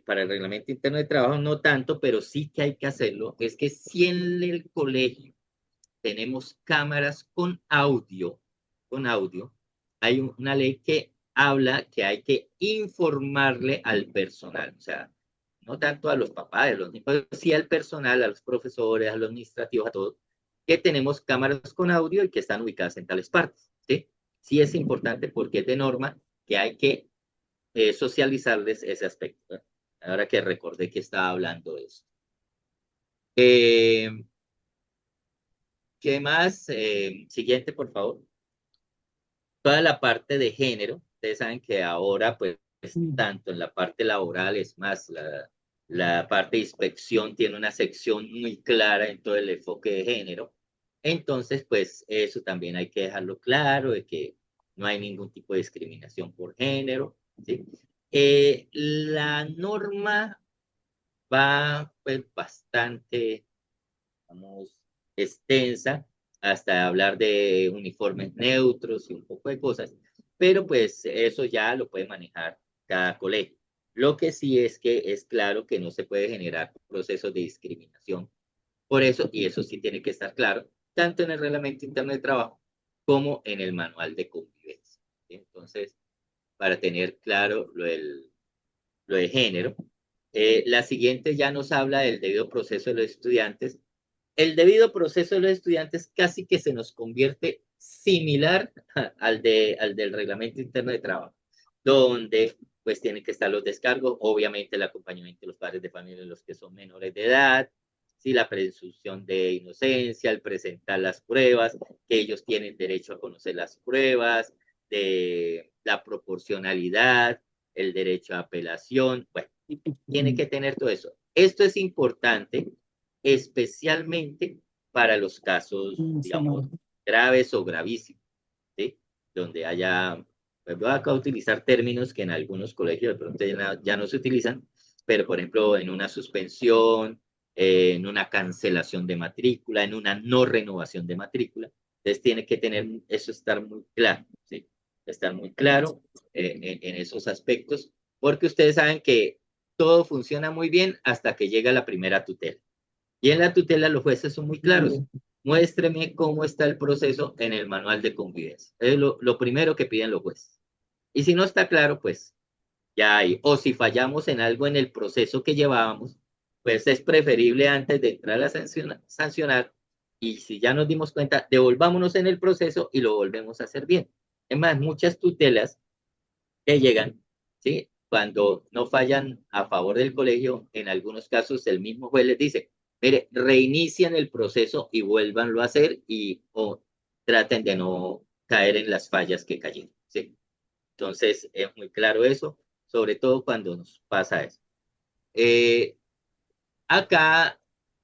para el reglamento interno de trabajo no tanto, pero sí que hay que hacerlo, es que si en el colegio tenemos cámaras con audio, hay una ley que habla que hay que informarle al personal, o sea, no tanto a los papás, a los niños, pero sí al personal, a los profesores, a los administrativos, a todos, que tenemos cámaras con audio y que están ubicadas en tales partes, ¿sí? Sí es importante porque es de norma que hay que socializarles ese aspecto, ¿eh? Ahora que recordé que estaba hablando de eso. Eh, ¿Qué más? Siguiente, por favor. Toda la parte de género, ustedes saben que ahora, pues, tanto en la parte laboral, es más, la parte de inspección tiene una sección muy clara en todo el enfoque de género. Entonces, pues, eso también hay que dejarlo claro, de que no hay ningún tipo de discriminación por género, ¿sí? La norma va, pues, bastante, vamos, extensa, hasta hablar de uniformes neutros y un poco de cosas, pero pues eso ya lo puede manejar cada colegio. Lo que sí es que es claro que no se puede generar procesos de discriminación por eso, y eso sí tiene que estar claro, tanto en el reglamento interno de trabajo como en el manual de convivencia. Entonces, para tener claro lo de género, la siguiente ya nos habla del debido proceso de los estudiantes. El debido proceso de los estudiantes casi que se nos convierte similar al del reglamento interno de trabajo, donde pues tienen que estar los descargos, obviamente el acompañamiento de los padres de familia, los que son menores de edad, sí, la presunción de inocencia, el presentar las pruebas, que ellos tienen derecho a conocer las pruebas, de la proporcionalidad, el derecho a apelación, bueno, tiene que tener todo eso. Esto es importante, especialmente para los casos, digamos, graves o gravísimos, ¿sí? donde haya, pues voy a utilizar términos que en algunos colegios de pronto ya no se utilizan, pero por ejemplo en una suspensión, en una cancelación de matrícula, en una no renovación de matrícula. Entonces tiene que tener eso, estar muy claro, ¿sí? Estar muy claro en esos aspectos, porque ustedes saben que todo funciona muy bien hasta que llega la primera tutela. Y en la tutela los jueces son muy claros. Muéstreme cómo está el proceso en el manual de convivencia. Es lo primero que piden los jueces. Y si no está claro, pues ya hay. O si fallamos en algo en el proceso que llevábamos, pues es preferible antes de entrar a sancionar. Y si ya nos dimos cuenta, devolvámonos en el proceso y lo volvemos a hacer bien. Es más, muchas tutelas que llegan, ¿sí? Cuando no fallan a favor del colegio, en algunos casos el mismo juez les dice, mire, reinician el proceso y vuélvanlo a hacer o traten de no caer en las fallas que cayeron, ¿sí? Entonces, es muy claro eso, sobre todo cuando nos pasa eso. Eh, Acá,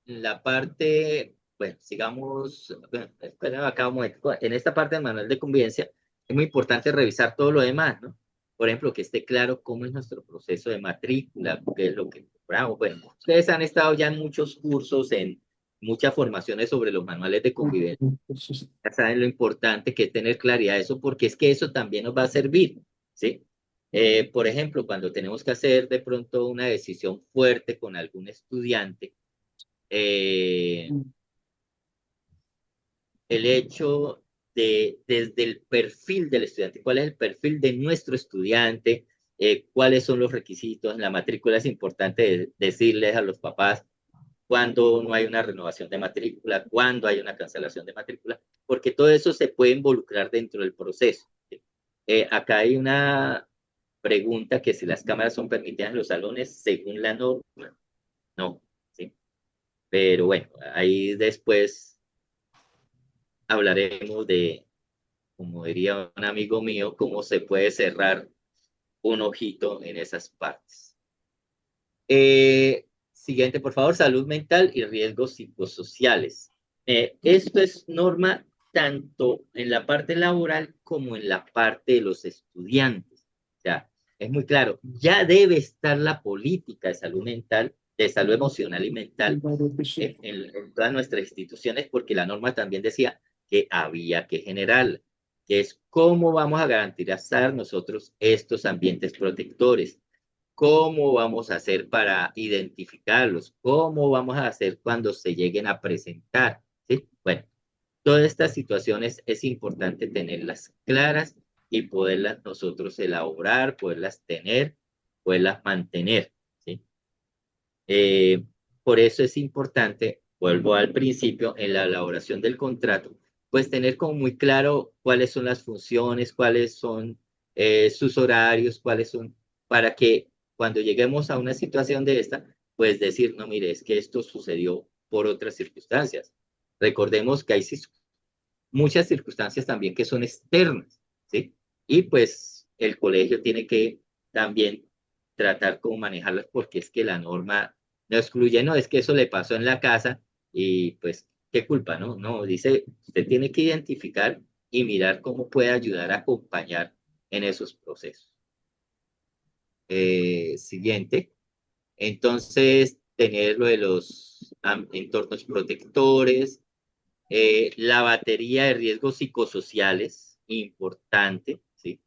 en la parte, bueno, sigamos, bueno, espera acá un momento. En esta parte del manual de convivencia es muy importante revisar todo lo demás, ¿no? Por ejemplo, que esté claro cómo es nuestro proceso de matrícula, qué es lo que cobramos. Bueno, ustedes han estado ya en muchos cursos, en muchas formaciones sobre los manuales de convivencia. Ya saben lo importante que es tener claridad de eso, porque es que eso también nos va a servir, ¿sí? Por ejemplo, cuando tenemos que hacer de pronto una decisión fuerte con algún estudiante, eh, el hecho desde el perfil del estudiante, cuál es el perfil de nuestro estudiante, cuáles son los requisitos. En la matrícula es importante decirles a los papás cuándo no hay una renovación de matrícula, cuándo hay una cancelación de matrícula, porque todo eso se puede involucrar dentro del proceso. Acá hay una pregunta que si las cámaras son permitidas en los salones según la norma, no, ¿sí? Pero bueno, ahí después hablaremos de, como diría un amigo mío, cómo se puede cerrar un ojito en esas partes. Siguiente, por favor, salud mental y riesgos psicosociales. Esto es norma tanto en la parte laboral como en la parte de los estudiantes. O sea, es muy claro, ya debe estar la política de salud mental, de salud emocional y mental en todas nuestras instituciones, porque la norma también decía que había que generar, que es cómo vamos a garantizar nosotros estos ambientes protectores. ¿Cómo vamos a hacer para identificarlos? ¿Cómo vamos a hacer cuando se lleguen a presentar? ¿Sí? Bueno, todas estas situaciones es importante tenerlas claras y poderlas nosotros elaborar, poderlas tener, poderlas mantener. ¿Sí? Eh, por eso es importante, vuelvo al principio, en la elaboración del contrato, pues tener como muy claro cuáles son las funciones, cuáles son sus horarios, cuáles son, para que cuando lleguemos a una situación de esta, pues decir, no, mire, es que esto sucedió por otras circunstancias. Recordemos que hay muchas circunstancias también que son externas, ¿sí? Y pues el colegio tiene que también tratar cómo manejarlas porque es que la norma no excluye, no, es que eso le pasó en la casa y pues, ¿qué culpa, no? No, dice, usted tiene que identificar y mirar cómo puede ayudar a acompañar en esos procesos. Siguiente. Entonces, tener lo de los entornos protectores, la batería de riesgos psicosociales, importante, ¿sí?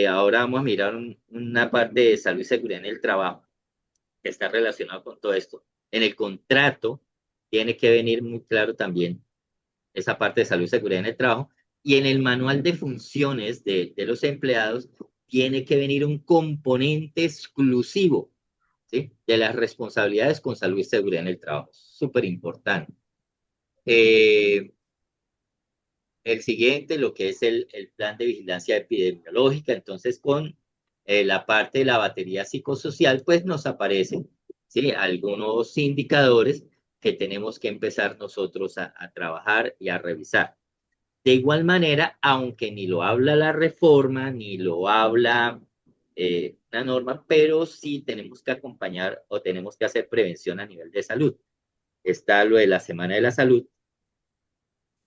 Ahora vamos a mirar una parte de salud y seguridad en el trabajo que está relacionado con todo esto. En el contrato tiene que venir muy claro también esa parte de salud y seguridad en el trabajo. Y en el manual de funciones de los empleados tiene que venir un componente exclusivo, ¿sí? De las responsabilidades con salud y seguridad en el trabajo. Súper importante. Eh, el siguiente, lo que es el plan de vigilancia epidemiológica, entonces con la parte de la batería psicosocial, pues nos aparecen, ¿sí? Algunos indicadores que tenemos que empezar nosotros a trabajar y a revisar. De igual manera, aunque ni lo habla la reforma, ni lo habla la norma, pero sí tenemos que acompañar o tenemos que hacer prevención a nivel de salud. Está lo de la Semana de la Salud,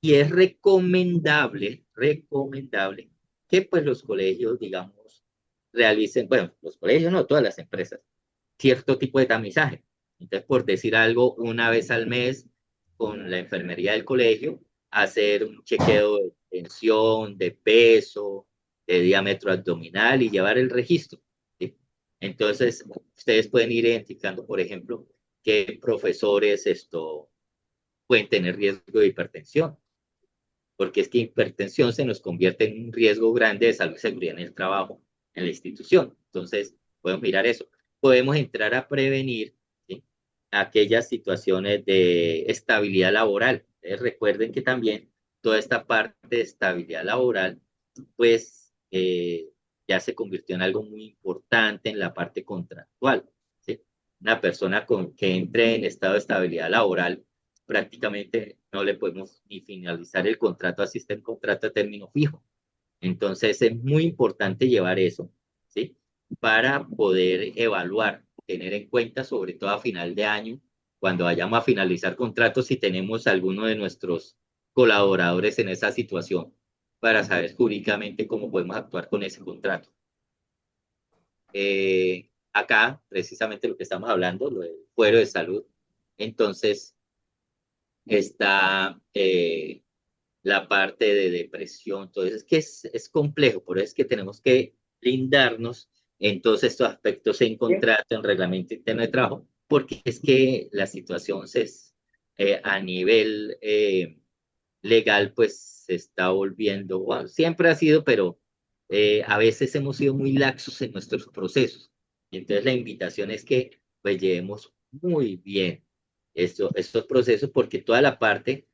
Y es recomendable que pues los colegios, digamos, realicen, bueno, los colegios no, todas las empresas, cierto tipo de tamizaje. Entonces, por decir algo, una vez al mes con la enfermería del colegio, hacer un chequeo de tensión, de peso, de diámetro abdominal y llevar el registro. ¿Sí? Entonces, ustedes pueden ir identificando, por ejemplo, qué profesores pueden tener riesgo de hipertensión, porque es que hipertensión se nos convierte en un riesgo grande de salud y seguridad en el trabajo, en la institución. Entonces, podemos mirar eso. Podemos entrar a prevenir, ¿sí?, aquellas situaciones de estabilidad laboral. Recuerden que también toda esta parte de estabilidad laboral, pues ya se convirtió en algo muy importante en la parte contractual. ¿Sí? Una persona que entre en estado de estabilidad laboral, prácticamente no le podemos ni finalizar el contrato, así está el contrato a término fijo. Entonces es muy importante llevar eso, ¿sí? Para poder evaluar, tener en cuenta, sobre todo a final de año, cuando vayamos a finalizar contratos, si tenemos alguno de nuestros colaboradores en esa situación, para saber jurídicamente cómo podemos actuar con ese contrato. Acá, precisamente lo que estamos hablando, lo del fuero de salud, entonces está la parte de depresión, entonces es que es complejo, por eso es que tenemos que blindarnos en todos estos aspectos en contrato, en reglamento interno de trabajo, porque es que la situación a nivel legal pues se está volviendo, bueno, siempre ha sido, pero a veces hemos sido muy laxos en nuestros procesos. Y entonces la invitación es que pues llevemos muy bien estos procesos, porque toda la parte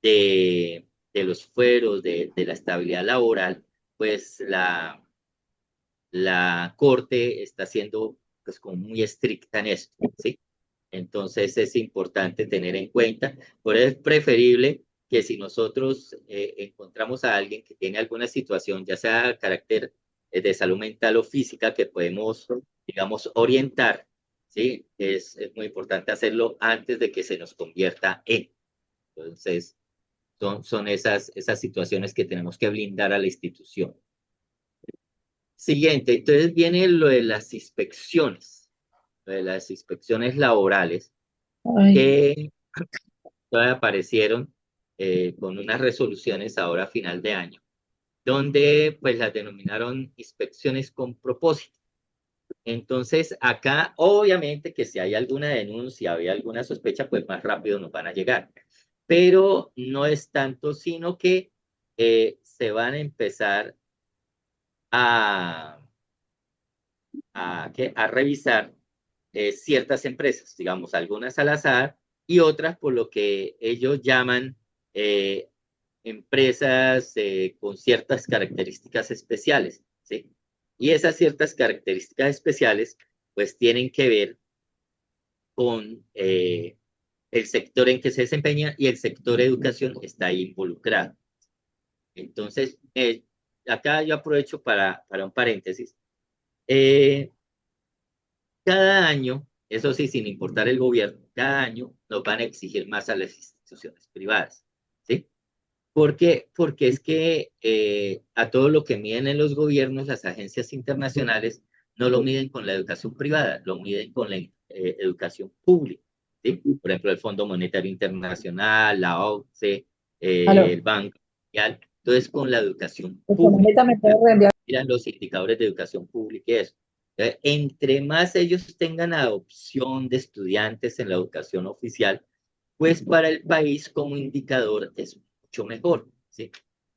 de los fueros, de la estabilidad laboral, pues la Corte está siendo pues como muy estricta en esto, ¿sí? Entonces es importante tener en cuenta, por eso es preferible que si nosotros encontramos a alguien que tiene alguna situación, ya sea de carácter de salud mental o física, que podemos, digamos, orientar, ¿sí? Es muy importante hacerlo antes de que se nos convierta en. Entonces, son esas situaciones que tenemos que blindar a la institución. Siguiente, entonces viene lo de las inspecciones, laborales, Ay, que todavía aparecieron con unas resoluciones ahora a final de año, donde pues las denominaron inspecciones con propósito. Entonces, acá obviamente que si hay alguna denuncia, hay alguna sospecha, pues más rápido nos van a llegar. Pero no es tanto, sino que se van a empezar a, a revisar ciertas empresas, digamos, algunas al azar y otras por lo que ellos llaman eh, empresas con ciertas características especiales, ¿sí? Y esas ciertas características especiales, pues tienen que ver con el sector en que se desempeña, y el sector educación está ahí involucrado. Entonces, acá yo aprovecho para un paréntesis. Eh, Cada año, eso sí, sin importar el gobierno, cada año nos van a exigir más a las instituciones privadas, ¿sí? ¿Por qué? Porque es que a todo lo que miden en los gobiernos, las agencias internacionales no lo miden con la educación privada, lo miden con la educación pública, ¿sí? Por ejemplo, el Fondo Monetario Internacional, la OCDE, aló. el Banco Mundial, entonces con la educación pública. Economista me puede reenviar. Miran los indicadores de educación pública y eso. Entre más ellos tengan adopción de estudiantes en la educación oficial, pues para el país como indicador es mucho mejor, ¿sí?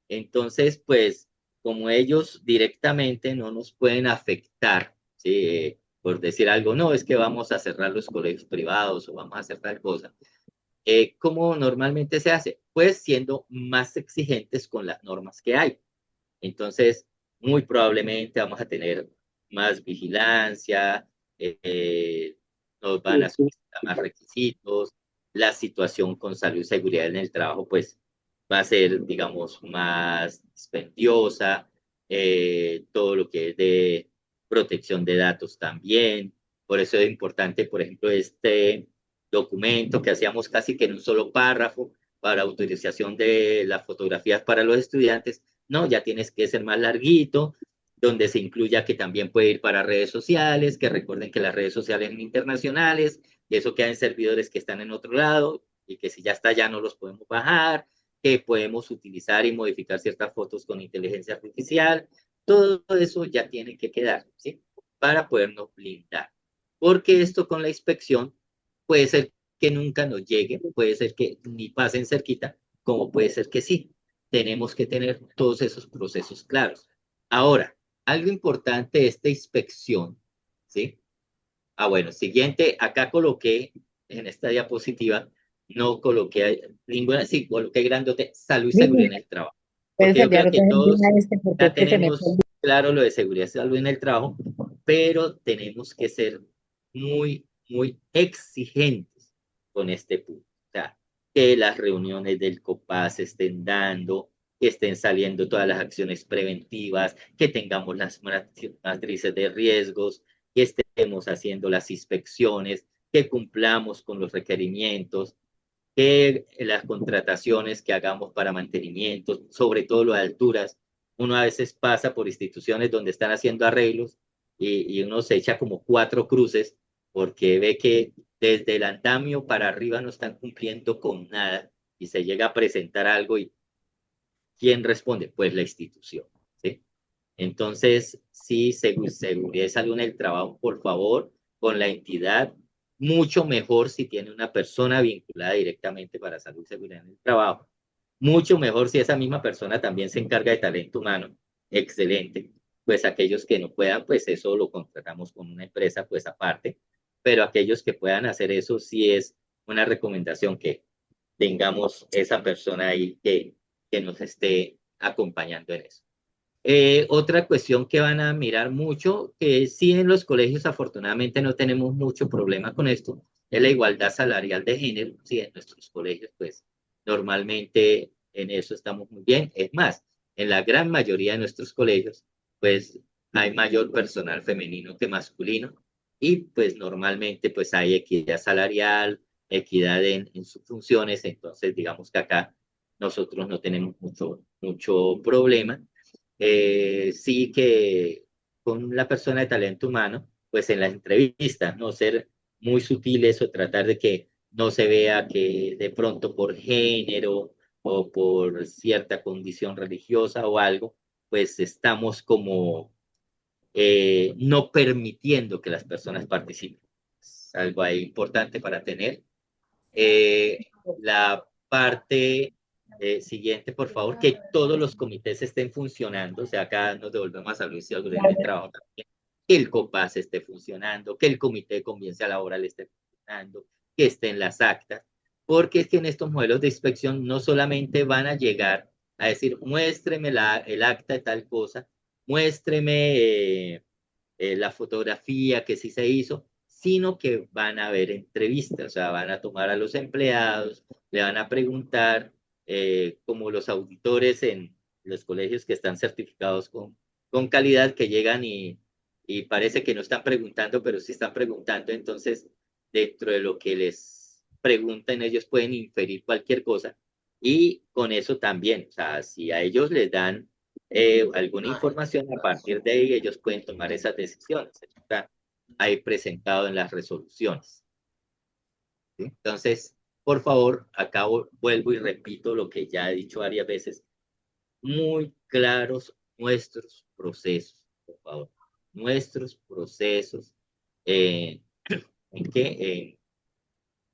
Entonces, pues, como ellos directamente no nos pueden afectar, ¿sí? Por decir algo, no, es que vamos a cerrar los colegios privados o vamos a hacer tal cosa. ¿Cómo normalmente se hace? Pues siendo más exigentes con las normas que hay. Entonces, muy probablemente vamos a tener más vigilancia, nos van a solicitar más requisitos, la situación con salud y seguridad en el trabajo, pues va a ser, digamos, más dispendiosa, todo lo que es de protección de datos también. Por eso es importante, por ejemplo, este documento que hacíamos casi que en un solo párrafo, para autorización de las fotografías para los estudiantes, no, ya tienes que ser más larguito, donde se incluya que también puede ir para redes sociales, que recuerden que las redes sociales son internacionales, y eso queda en servidores que están en otro lado, y que si ya está ya no los podemos bajar, que podemos utilizar y modificar ciertas fotos con inteligencia artificial, todo eso ya tiene que quedar, ¿sí? Para podernos blindar. Porque esto con la inspección puede ser que nunca nos llegue, puede ser que ni pasen cerquita, como puede ser que sí. Tenemos que tener todos esos procesos claros. Ahora, algo importante de esta inspección, ¿sí? Bueno, siguiente, acá coloqué en esta diapositiva, no coloqué ninguna, sí, coloqué grandote, salud y seguridad Dime, en el trabajo. puedes Porque yo enviar creo que otra vez todos a este porque ya es que se me tenemos olvidó. claro lo de seguridad y salud en el trabajo, pero tenemos que ser muy, muy exigentes con este punto. O sea, que las reuniones del COPAS se estén dando, que estén saliendo todas las acciones preventivas, que tengamos las matrices de riesgos, que estemos haciendo las inspecciones, que cumplamos con los requerimientos, que las contrataciones que hagamos para mantenimiento, sobre todo lo de alturas. Uno a veces pasa por instituciones donde están haciendo arreglos y uno se echa como 4 cruces porque ve que desde el andamio para arriba no están cumpliendo con nada y se llega a presentar algo y ¿quién responde? Pues la institución, ¿sí? Entonces, sí, seguridad y salud en el trabajo, por favor, con la entidad, mucho mejor si tiene una persona vinculada directamente para salud y seguridad en el trabajo. Mucho mejor si esa misma persona también se encarga de talento humano. Excelente. Pues aquellos que no puedan, pues eso lo contratamos con una empresa, pues aparte. Pero aquellos que puedan hacer eso, sí es una recomendación que tengamos esa persona ahí que nos esté acompañando en eso. Otra cuestión que van a mirar mucho, que sí en los colegios afortunadamente no tenemos mucho problema con esto, es la igualdad salarial de género. Sí, en nuestros colegios pues normalmente en eso estamos muy bien. Es más, en la gran mayoría de nuestros colegios pues hay mayor personal femenino que masculino y pues normalmente pues hay equidad salarial, equidad en sus funciones, entonces digamos que acá nosotros no tenemos mucho problema. Sí que con la persona de talento humano, pues en las entrevistas, no ser muy sutiles o tratar de que no se vea que de pronto por género o por cierta condición religiosa o algo, pues estamos como no permitiendo que las personas participen. Es algo ahí importante para tener. La parte siguiente, por favor, que todos los comités estén funcionando, o sea, acá nos devolvemos a Luis y en el trabajo también, que el COPAS esté funcionando, que el comité de convivencia laboral esté funcionando, que estén las actas, porque es que en estos modelos de inspección no solamente van a llegar a decir, muéstreme el acta de tal cosa, muéstreme la fotografía que sí se hizo, sino que van a haber entrevistas, o sea, van a tomar a los empleados, le van a preguntar, como los auditores en los colegios que están certificados con calidad, que llegan y parece que no están preguntando, pero sí están preguntando, entonces dentro de lo que les preguntan, ellos pueden inferir cualquier cosa y con eso también, o sea, si a ellos les dan alguna información, a partir de ahí ellos pueden tomar esas decisiones. Está ahí presentado en las resoluciones. ¿Sí? Entonces, por favor, acá vuelvo y repito lo que ya he dicho varias veces, muy claros nuestros procesos, por favor. Nuestros procesos eh, en que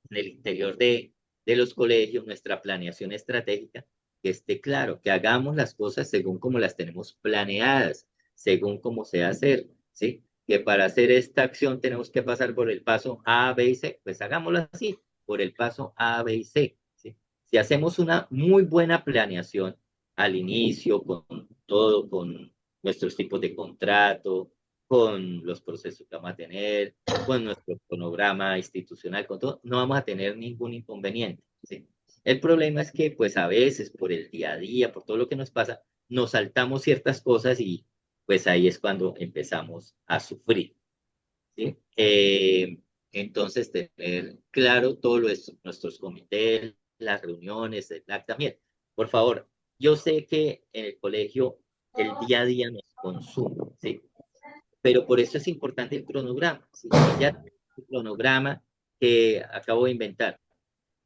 en el interior de los colegios, nuestra planeación estratégica, que esté claro, que hagamos las cosas según como las tenemos planeadas, según cómo se hacer, ¿sí? Que para hacer esta acción tenemos que pasar por el paso A, B y C, pues hagámoslo así, por el paso A, B y C, ¿sí? Si hacemos una muy buena planeación al inicio, con todo, con nuestros tipos de contrato, con los procesos que vamos a tener, con nuestro cronograma institucional, con todo, no vamos a tener ningún inconveniente, ¿sí? El problema es que, pues a veces, por el día a día, por todo lo que nos pasa, nos saltamos ciertas cosas y pues ahí es cuando empezamos a sufrir, ¿sí? Entonces, tener claro todos nuestros comités, las reuniones, también. Por favor, yo sé que en el colegio el día a día nos consume, ¿sí? Pero por eso es importante el cronograma, ¿sí? Y ya el cronograma que acabo de inventar,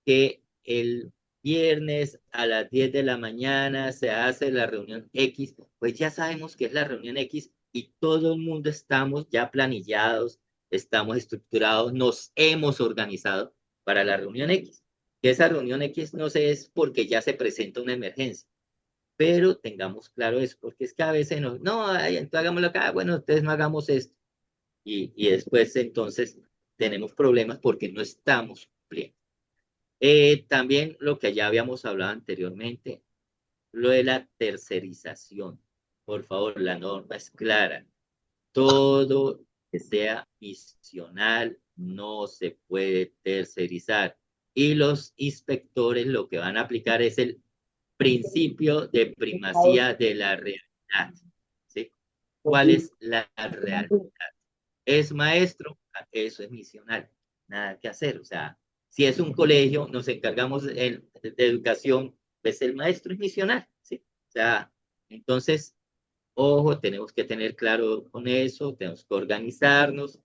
que el viernes a las 10 de la mañana se hace la reunión X, pues ya sabemos que es la reunión X y todo el mundo estamos ya planillados, estamos estructurados, nos hemos organizado para la reunión X. Que esa reunión X no sé, es porque ya se presenta una emergencia, pero tengamos claro eso, porque es que a veces no, ay, entonces hagámoslo acá, bueno, ustedes no hagamos esto. Y después entonces tenemos problemas porque no estamos cumpliendo. También lo que ya habíamos hablado anteriormente, lo de la tercerización. Por favor, la norma es clara. Todo que sea misional no se puede tercerizar. Y los inspectores lo que van a aplicar es el principio de primacía de la realidad. ¿Sí? ¿Cuál es la realidad? Es maestro, eso es misional, nada que hacer. O sea, si es un colegio, nos encargamos de educación, pues el maestro es misional, ¿sí? O sea, entonces, ojo, tenemos que tener claro con eso, tenemos que organizarnos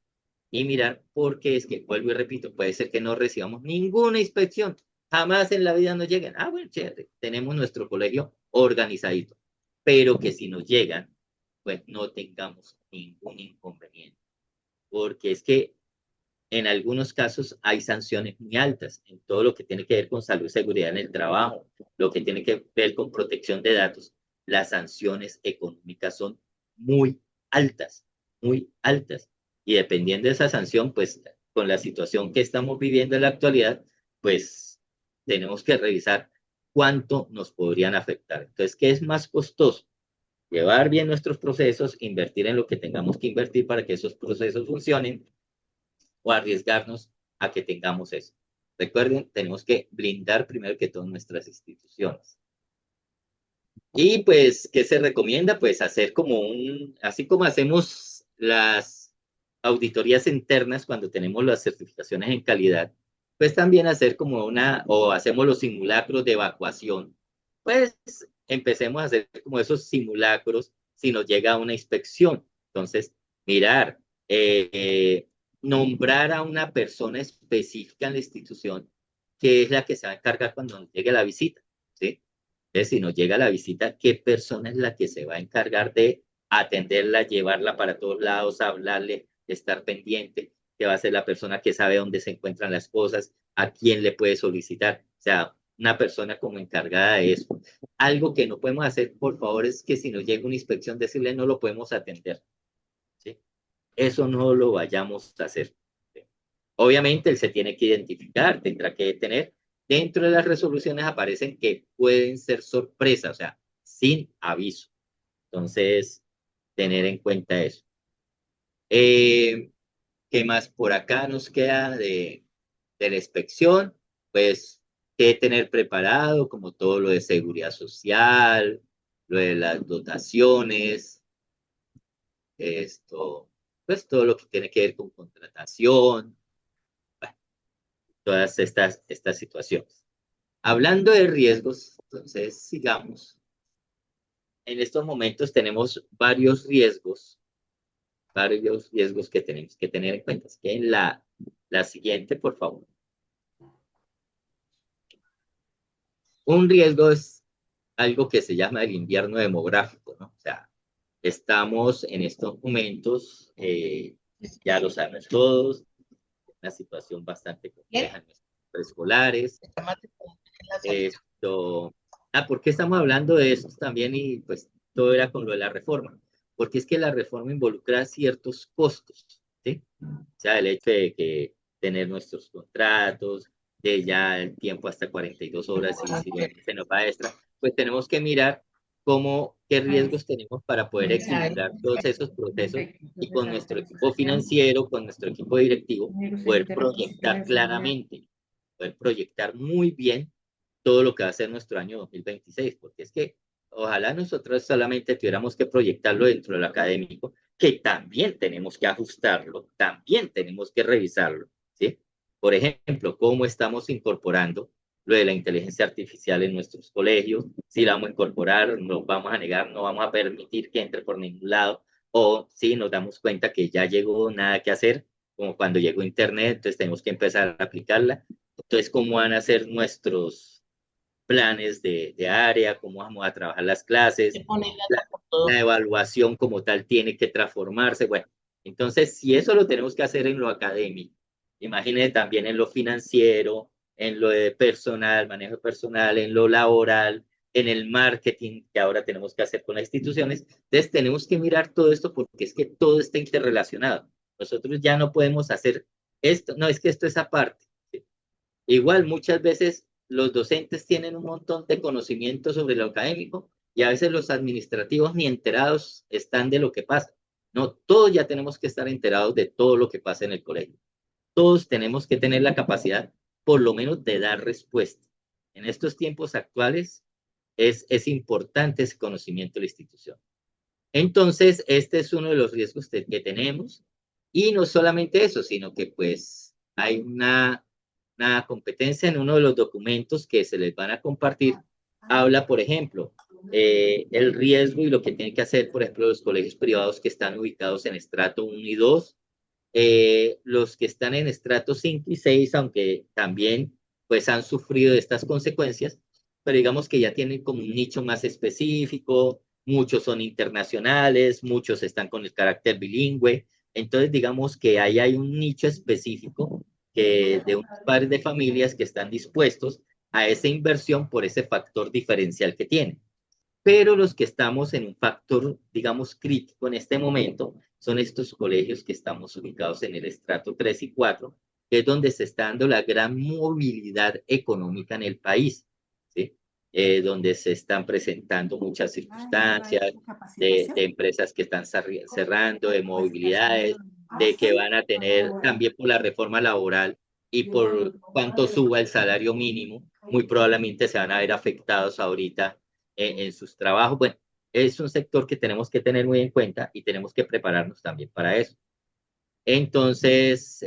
y mirar, porque es que, vuelvo y repito, puede ser que no recibamos ninguna inspección, jamás en la vida nos lleguen. Ah, bueno, chévere, tenemos nuestro colegio organizadito, pero que si nos llegan, pues no tengamos ningún inconveniente, porque es que en algunos casos hay sanciones muy altas en todo lo que tiene que ver con salud y seguridad en el trabajo, lo que tiene que ver con protección de datos. Las sanciones económicas son muy altas, muy altas. Y dependiendo de esa sanción, pues con la situación que estamos viviendo en la actualidad, pues tenemos que revisar cuánto nos podrían afectar. Entonces, ¿qué es más costoso? Llevar bien nuestros procesos, invertir en lo que tengamos que invertir para que esos procesos funcionen, o arriesgarnos a que tengamos eso. Recuerden, tenemos que blindar primero que todo nuestras instituciones. Y pues, ¿qué se recomienda? Pues hacer como así como hacemos las auditorías internas cuando tenemos las certificaciones en calidad, pues también hacer como o hacemos los simulacros de evacuación, pues empecemos a hacer como esos simulacros si nos llega una inspección. Entonces, mirar, nombrar a una persona específica en la institución que es la que se va a encargar cuando nos llegue la visita, ¿sí? Entonces, si nos llega la visita, ¿qué persona es la que se va a encargar de atenderla, llevarla para todos lados, hablarle, estar pendiente? Que va a ser la persona que sabe dónde se encuentran las cosas, a quién le puede solicitar. O sea, una persona como encargada de eso. Algo que no podemos hacer, por favor, es que si nos llega una inspección, decirle no lo podemos atender, ¿sí? Eso no lo vayamos a hacer. ¿Sí? Obviamente, él se tiene que identificar, tendrá que tener. Dentro de las resoluciones aparecen que pueden ser sorpresas, o sea, sin aviso. Entonces, tener en cuenta eso. ¿Qué más por acá nos queda de la inspección? Pues, que tener preparado, como todo lo de seguridad social, lo de las dotaciones, esto, pues todo lo que tiene que ver con contratación, bueno, todas estas situaciones. Hablando de riesgos, entonces sigamos. En estos momentos tenemos varios riesgos que tenemos que tener en cuenta. Así que en la siguiente, por favor. Un riesgo es algo que se llama el invierno demográfico, ¿no? O sea, estamos en estos momentos, ya lo sabemos todos, una situación bastante compleja en nuestros preescolares. Esto, ¿por qué estamos hablando de esto también? Y pues todo era con lo de la reforma, porque es que la reforma involucra ciertos costos, ¿sí? O sea, el hecho de que tener nuestros contratos, de ya el tiempo hasta 42 horas y si se nos va extra, pues tenemos que mirar qué riesgos tenemos para poder equilibrar todos esos procesos y con nuestro equipo financiero, con nuestro equipo directivo, poder proyectar muy bien todo lo que va a ser nuestro año 2026, porque es que ojalá nosotros solamente tuviéramos que proyectarlo dentro del académico, que también tenemos que ajustarlo, también tenemos que revisarlo, ¿sí? Por ejemplo, cómo estamos incorporando lo de la inteligencia artificial en nuestros colegios, si la vamos a incorporar, nos vamos a negar, no vamos a permitir que entre por ningún lado, o si nos damos cuenta que ya llegó, nada que hacer, como cuando llegó Internet, entonces tenemos que empezar a aplicarla. Entonces, ¿cómo van a ser nuestros planes de área? ¿Cómo vamos a trabajar las clases? La evaluación como tal tiene que transformarse. Bueno, entonces, si eso lo tenemos que hacer en lo académico, imagínense también en lo financiero, en lo de personal, manejo personal, en lo laboral, en el marketing que ahora tenemos que hacer con las instituciones. Entonces, tenemos que mirar todo esto porque es que todo está interrelacionado. Nosotros ya no podemos hacer esto, no, es que esto es aparte. ¿Sí? Igual, muchas veces los docentes tienen un montón de conocimiento sobre lo académico y a veces los administrativos ni enterados están de lo que pasa. No, todos ya tenemos que estar enterados de todo lo que pasa en el colegio. Todos tenemos que tener la capacidad, por lo menos, de dar respuesta. En estos tiempos actuales es importante ese conocimiento de la institución. Entonces, este es uno de los riesgos que tenemos. Y no solamente eso, sino que pues hay una competencia en uno de los documentos que se les van a compartir. Habla, por ejemplo, el riesgo y lo que tienen que hacer, por ejemplo, los colegios privados que están ubicados en estrato 1 y 2, los que están en estrato 5 y 6, aunque también pues han sufrido de estas consecuencias, pero digamos que ya tienen como un nicho más específico, muchos son internacionales, muchos están con el carácter bilingüe, entonces digamos que ahí hay un nicho específico que de unos padres de familias que están dispuestos a esa inversión por ese factor diferencial que tienen. Pero los que estamos en un factor, digamos, crítico en este momento son estos colegios que estamos ubicados en el estrato 3 y 4, que es donde se está dando la gran movilidad económica en el país, ¿sí? Donde se están presentando muchas circunstancias de empresas que están cerrando, de movilidades, de que van a tener también por la reforma laboral y por cuánto suba el salario mínimo, muy probablemente se van a ver afectados ahorita en sus trabajos. Bueno, es un sector que tenemos que tener muy en cuenta y tenemos que prepararnos también para eso. Entonces,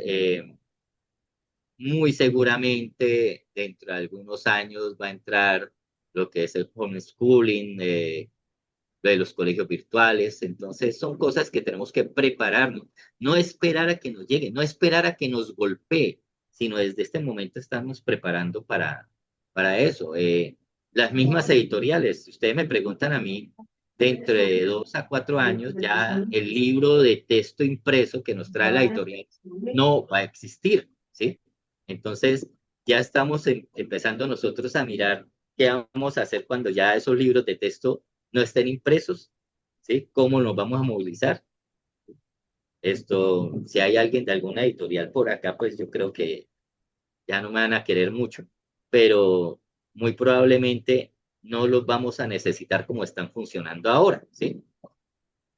muy seguramente dentro de algunos años va a entrar lo que es el homeschooling, de los colegios virtuales. Entonces, son cosas que tenemos que prepararnos, no esperar a que nos llegue, no esperar a que nos golpee, sino desde este momento estamos preparando para eso. Las mismas editoriales, si ustedes me preguntan a mí, dentro de 2 a 4 años ya el libro de texto impreso que nos trae la editorial no va a existir, ¿sí? Entonces, ya estamos empezando nosotros a mirar qué vamos a hacer cuando ya esos libros de texto no estén impresos, ¿sí? ¿Cómo nos vamos a movilizar? Esto, si hay alguien de alguna editorial por acá, pues yo creo que ya no me van a querer mucho, pero muy probablemente no los vamos a necesitar como están funcionando ahora, ¿sí?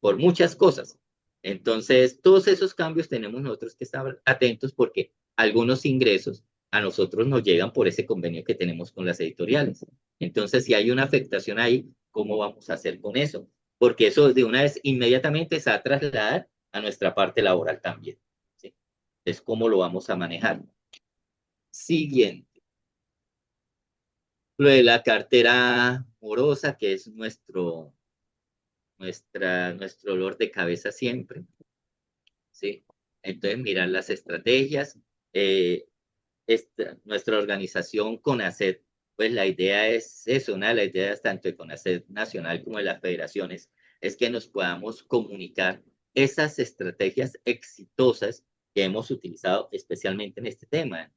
Por muchas cosas. Entonces, todos esos cambios tenemos nosotros que estar atentos porque algunos ingresos a nosotros nos llegan por ese convenio que tenemos con las editoriales. Entonces, si hay una afectación ahí, ¿cómo vamos a hacer con eso? Porque eso de una vez inmediatamente se va a trasladar a nuestra parte laboral también. ¿Sí? Es cómo lo vamos a manejar. Siguiente. Lo de la cartera morosa, que es nuestro dolor de cabeza siempre. ¿Sí? Entonces, mirar las estrategias. Eh, nuestra organización CONACET, pues la idea es eso, una de las ideas tanto de CONACET nacional como de las federaciones, es que nos podamos comunicar esas estrategias exitosas que hemos utilizado especialmente en este tema,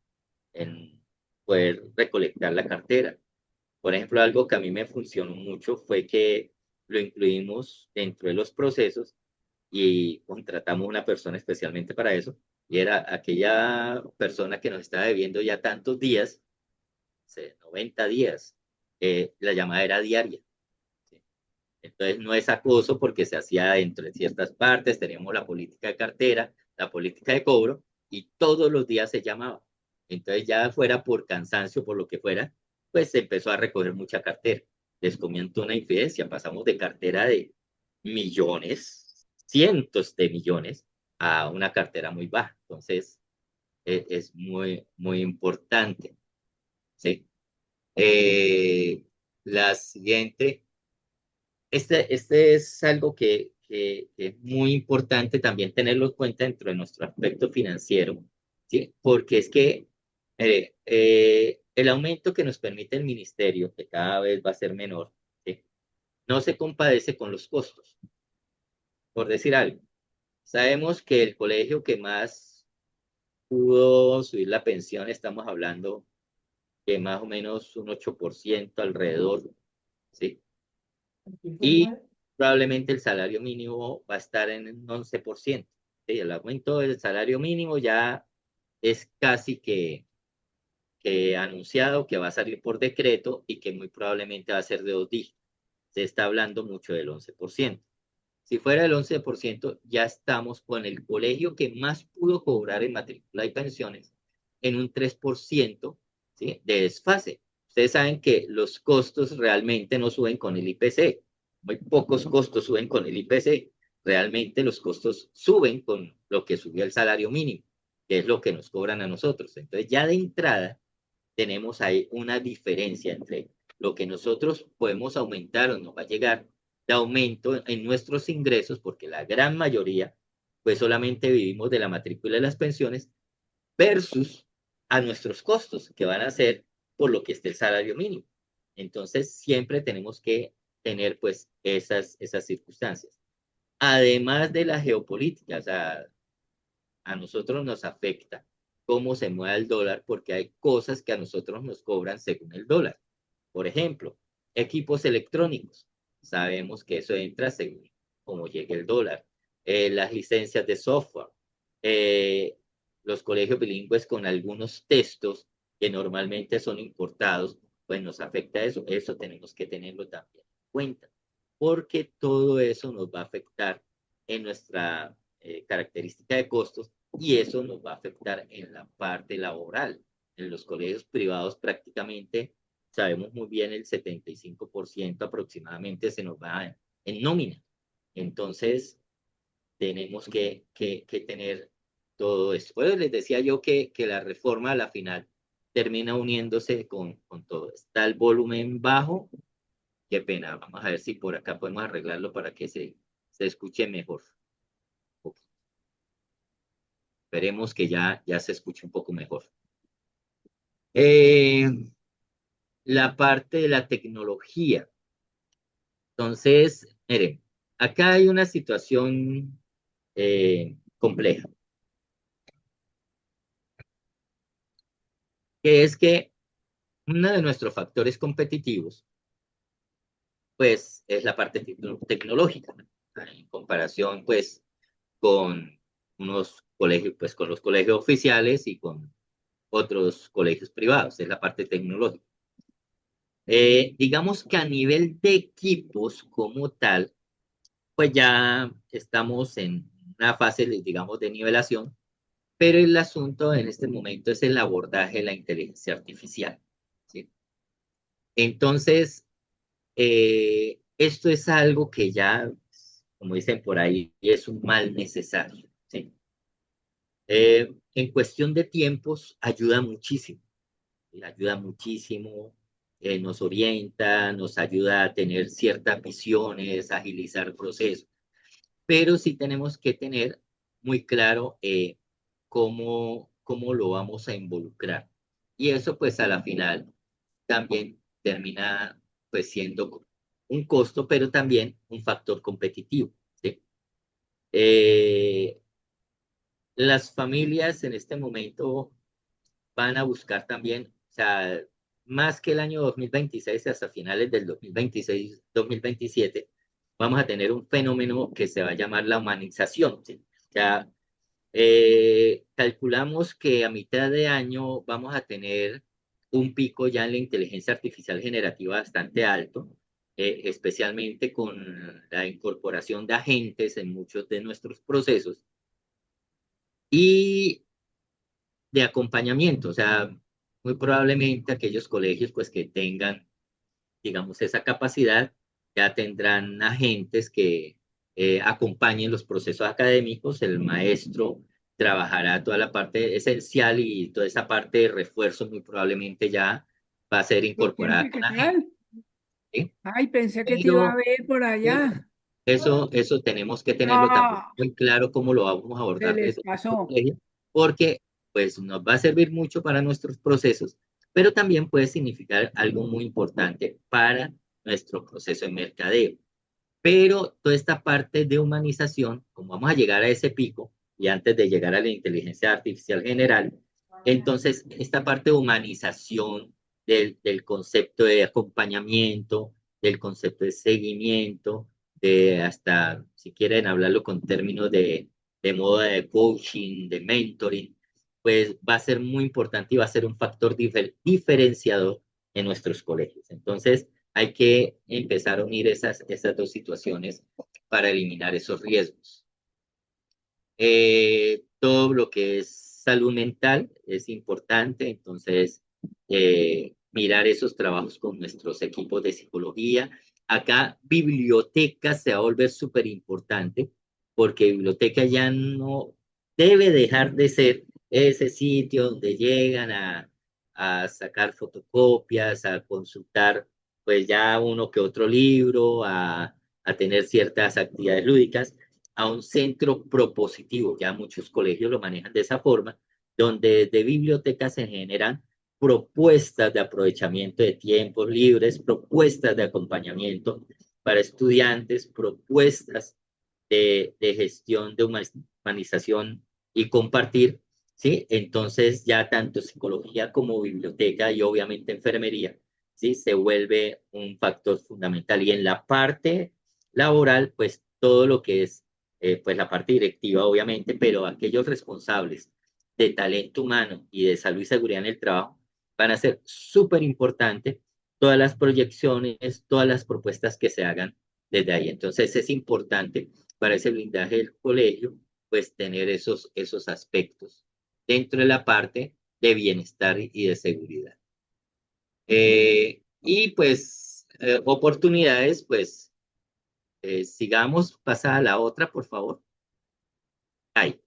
en poder recolectar la cartera. Por ejemplo, algo que a mí me funcionó mucho fue que lo incluimos dentro de los procesos y contratamos una persona especialmente para eso, y era aquella persona que nos estaba debiendo ya tantos días, 90 días, la llamada era diaria. ¿Sí? Entonces no es acoso porque se hacía dentro de ciertas partes, teníamos la política de cartera, la política de cobro, y todos los días se llamaba. Entonces ya fuera por cansancio, por lo que fuera, pues se empezó a recoger mucha cartera. Les comienzo una infidencia, pasamos de cartera de millones, cientos de millones, a una cartera muy baja. Entonces, es muy, muy importante. ¿Sí? La siguiente, este es algo que es muy importante también tenerlo en cuenta dentro de nuestro aspecto financiero, ¿sí? Porque es que el aumento que nos permite el ministerio, que cada vez va a ser menor, ¿sí? No se compadece con los costos. Por decir algo, sabemos que el colegio que más pudo subir la pensión, estamos hablando de más o menos un 8% alrededor, ¿sí? Y probablemente el salario mínimo va a estar en un 11%. ¿Sí? El aumento del salario mínimo ya es casi que anunciado que va a salir por decreto y que muy probablemente va a ser de 2 dígitos. Se está hablando mucho del 11%. Si fuera el 11%, ya estamos con el colegio que más pudo cobrar en matrícula y pensiones en un 3%, ¿sí? De desfase. Ustedes saben que los costos realmente no suben con el IPC. Muy pocos costos suben con el IPC. Realmente los costos suben con lo que subió el salario mínimo, que es lo que nos cobran a nosotros. Entonces, ya de entrada, tenemos ahí una diferencia entre lo que nosotros podemos aumentar o nos va a llegar de aumento en nuestros ingresos, porque la gran mayoría, pues solamente vivimos de la matrícula de las pensiones, versus a nuestros costos, que van a ser por lo que esté el salario mínimo. Entonces, siempre tenemos que tener pues esas circunstancias. Además de la geopolítica, o sea, a nosotros nos afecta cómo se mueve el dólar, porque hay cosas que a nosotros nos cobran según el dólar. Por ejemplo, equipos electrónicos. Sabemos que eso entra según cómo llegue el dólar. Las licencias de software. Eh, los colegios bilingües con algunos textos que normalmente son importados, pues nos afecta eso. Eso tenemos que tenerlo también en cuenta, porque todo eso nos va a afectar en nuestra característica de costos y eso nos va a afectar en la parte laboral. En los colegios privados prácticamente sabemos muy bien el 75% aproximadamente se nos va en nómina. Entonces, tenemos que tener todo esto. Pues les decía yo que la reforma a la final termina uniéndose con todo. Está el volumen bajo. Qué pena. Vamos a ver si por acá podemos arreglarlo para que se escuche mejor. Esperemos que ya se escuche un poco mejor. Eh, la parte de la tecnología. Entonces, miren, acá hay una situación compleja, que es que uno de nuestros factores competitivos, pues, es la parte tecnológica, ¿no? En comparación, pues, con unos colegios, pues, con los colegios oficiales y con otros colegios privados, es la parte tecnológica. Digamos que a nivel de equipos como tal, pues ya estamos en una fase, digamos, de nivelación, pero el asunto en este momento es el abordaje de la inteligencia artificial, ¿sí? Entonces, esto es algo que ya, como dicen por ahí, es un mal necesario, ¿sí? En cuestión de tiempos, ayuda muchísimo, ¿sí? Ayuda muchísimo, nos orienta, nos ayuda a tener ciertas visiones, agilizar procesos, pero sí tenemos que tener muy claro cómo lo vamos a involucrar. Y eso pues a la final también termina pues siendo un costo, pero también un factor competitivo, ¿sí? Eh, las familias en este momento van a buscar también, o sea, más que el año 2026 hasta finales del 2026-2027, vamos a tener un fenómeno que se va a llamar la humanización, ¿sí? O sea, calculamos que a mitad de año vamos a tener un pico ya en la inteligencia artificial generativa bastante alto, especialmente con la incorporación de agentes en muchos de nuestros procesos y de acompañamiento. O sea, muy probablemente aquellos colegios pues que tengan, digamos, esa capacidad ya tendrán agentes que acompañen los procesos académicos. El maestro trabajará toda la parte esencial y toda esa parte de refuerzo muy probablemente ya va a ser incorporada Vicente, con ¿qué la gente, tal? ¿sí? Ay, pensé que te iba a Pero ver por sí, allá. eso tenemos que tenerlo también Ah, muy claro cómo lo vamos a se abordar les desde nuestro pasó. colegio, porque pues nos va a servir mucho para nuestros procesos, pero también puede significar algo muy importante para nuestro proceso de mercadeo. Pero toda esta parte de humanización, como vamos a llegar a ese pico y antes de llegar a la inteligencia artificial general, entonces esta parte de humanización del concepto de acompañamiento, del concepto de seguimiento, de hasta, si quieren hablarlo con términos de moda de coaching, de mentoring, pues va a ser muy importante y va a ser un factor diferenciador en nuestros colegios. Entonces, hay que empezar a unir esas dos situaciones para eliminar esos riesgos. Todo lo que es salud mental es importante, entonces mirar esos trabajos con nuestros equipos de psicología. Acá biblioteca se va a volver súper importante porque biblioteca ya no debe dejar de ser ese sitio donde llegan a sacar fotocopias, a consultar pues ya uno que otro libro, a tener ciertas actividades lúdicas a un centro propositivo. Ya muchos colegios lo manejan de esa forma, donde de bibliotecas se generan propuestas de aprovechamiento de tiempos libres, propuestas de acompañamiento para estudiantes, propuestas de gestión de humanización y compartir, ¿sí? Entonces ya tanto psicología como biblioteca y obviamente enfermería, ¿sí? Se vuelve un factor fundamental. Y en la parte laboral, pues todo lo que es pues la parte directiva, obviamente, pero aquellos responsables de talento humano y de salud y seguridad en el trabajo van a ser súper importantes todas las proyecciones, todas las propuestas que se hagan desde ahí. Entonces es importante para ese blindaje del colegio, pues tener esos aspectos dentro de la parte de bienestar y de seguridad. Y pues oportunidades, pues sigamos, pasa a la otra, por favor. Ahí.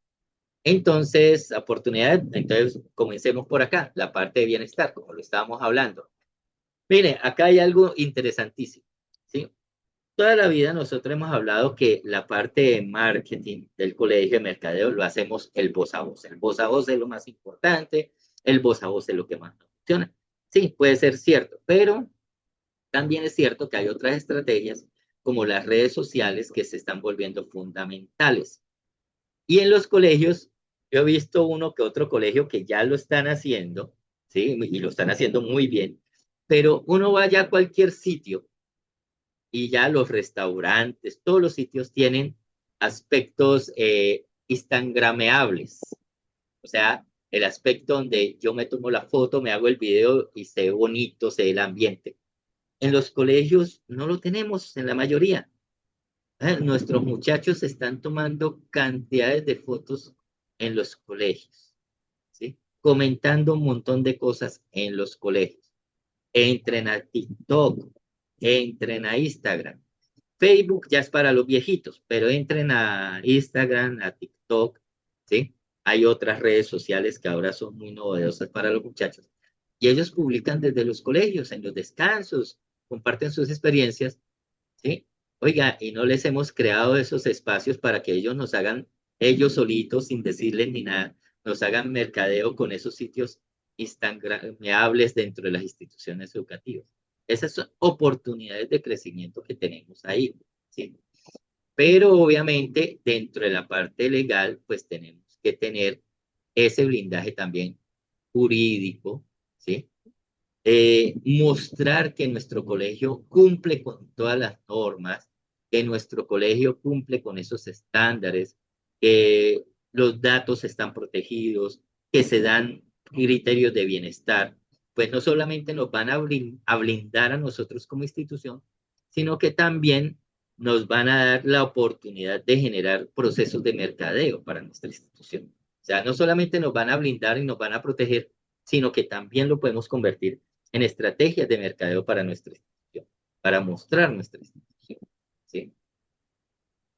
Entonces, oportunidades, entonces comencemos por acá, la parte de bienestar, como lo estábamos hablando. Mire, acá hay algo interesantísimo, ¿sí? Toda la vida nosotros hemos hablado que la parte de marketing del colegio de mercadeo lo hacemos el voz a voz. El voz a voz es lo más importante, el voz a voz es lo que más nos funciona. Sí, puede ser cierto, pero también es cierto que hay otras estrategias como las redes sociales que se están volviendo fundamentales. Y en los colegios, yo he visto uno que otro colegio que ya lo están haciendo, ¿sí? Y lo están haciendo muy bien, pero uno vaya a cualquier sitio y ya los restaurantes, todos los sitios tienen aspectos instagrameables. O sea, el aspecto donde yo me tomo la foto, me hago el video y se ve bonito, se ve el ambiente. En los colegios no lo tenemos en la mayoría. Nuestros muchachos están tomando cantidades de fotos en los colegios, ¿sí? Comentando un montón de cosas en los colegios. Entren a TikTok, entren a Instagram. Facebook ya es para los viejitos, pero entren a Instagram, a TikTok, ¿sí? Hay otras redes sociales que ahora son muy novedosas para los muchachos. Y ellos publican desde los colegios, en los descansos, comparten sus experiencias, ¿sí? Oiga, y no les hemos creado esos espacios para que ellos nos hagan, ellos solitos, sin decirles ni nada, nos hagan mercadeo con esos sitios instagrameables dentro de las instituciones educativas. Esas son oportunidades de crecimiento que tenemos ahí, ¿sí? Pero obviamente dentro de la parte legal, pues tenemos que tener ese blindaje también jurídico, ¿sí? Mostrar que nuestro colegio cumple con todas las normas, que nuestro colegio cumple con esos estándares, que los datos están protegidos, que se dan criterios de bienestar, pues no solamente nos van a blindar a nosotros como institución, sino que también nos van a dar la oportunidad de generar procesos de mercadeo para nuestra institución. O sea, no solamente nos van a blindar y nos van a proteger, sino que también lo podemos convertir en estrategias de mercadeo para nuestra institución, para mostrar nuestra institución. ¿Sí?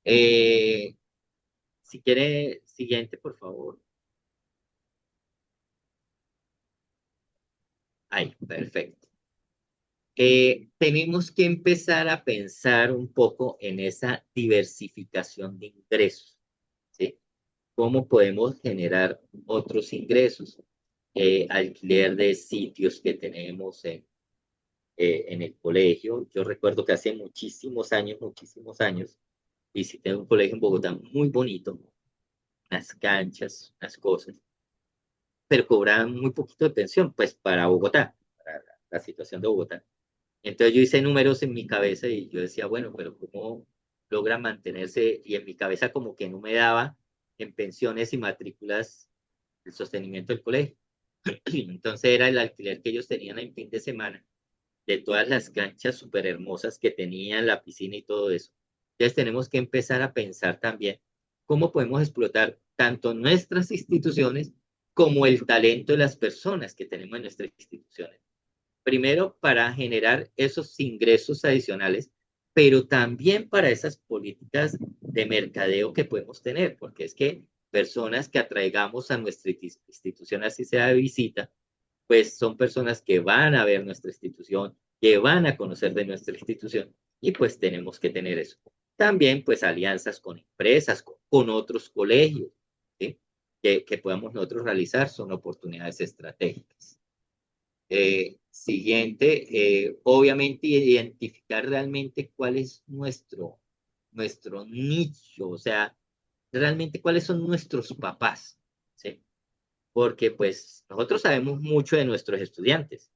Eh, si quiere, siguiente, por favor. Ahí, perfecto. tenemos que empezar a pensar un poco en esa diversificación de ingresos, ¿sí? ¿Cómo podemos generar otros ingresos? Alquiler de sitios que tenemos en el colegio. Yo recuerdo que hace muchísimos años, visité un colegio en Bogotá muy bonito, las canchas, las cosas, pero cobraban muy poquito de pensión, pues para Bogotá, para la situación de Bogotá. Entonces yo hice números en mi cabeza y yo decía, bueno, pero ¿cómo logra mantenerse? Y en mi cabeza como que no me daba en pensiones y matrículas el sostenimiento del colegio. Entonces era el alquiler que ellos tenían en fin de semana, de todas las canchas súper hermosas que tenían, la piscina y todo eso. Entonces tenemos que empezar a pensar también cómo podemos explotar tanto nuestras instituciones como el talento de las personas que tenemos en nuestras instituciones. Primero, para generar esos ingresos adicionales, pero también para esas políticas de mercadeo que podemos tener, porque es que personas que atraigamos a nuestra institución, así sea de visita, pues son personas que van a ver nuestra institución, que van a conocer de nuestra institución y pues tenemos que tener eso. También pues alianzas con empresas, con otros colegios, ¿sí? Que podamos nosotros realizar son oportunidades estratégicas. Siguiente, obviamente identificar realmente cuál es nuestro nicho, o sea, realmente cuáles son nuestros papás, ¿sí? Porque pues nosotros sabemos mucho de nuestros estudiantes,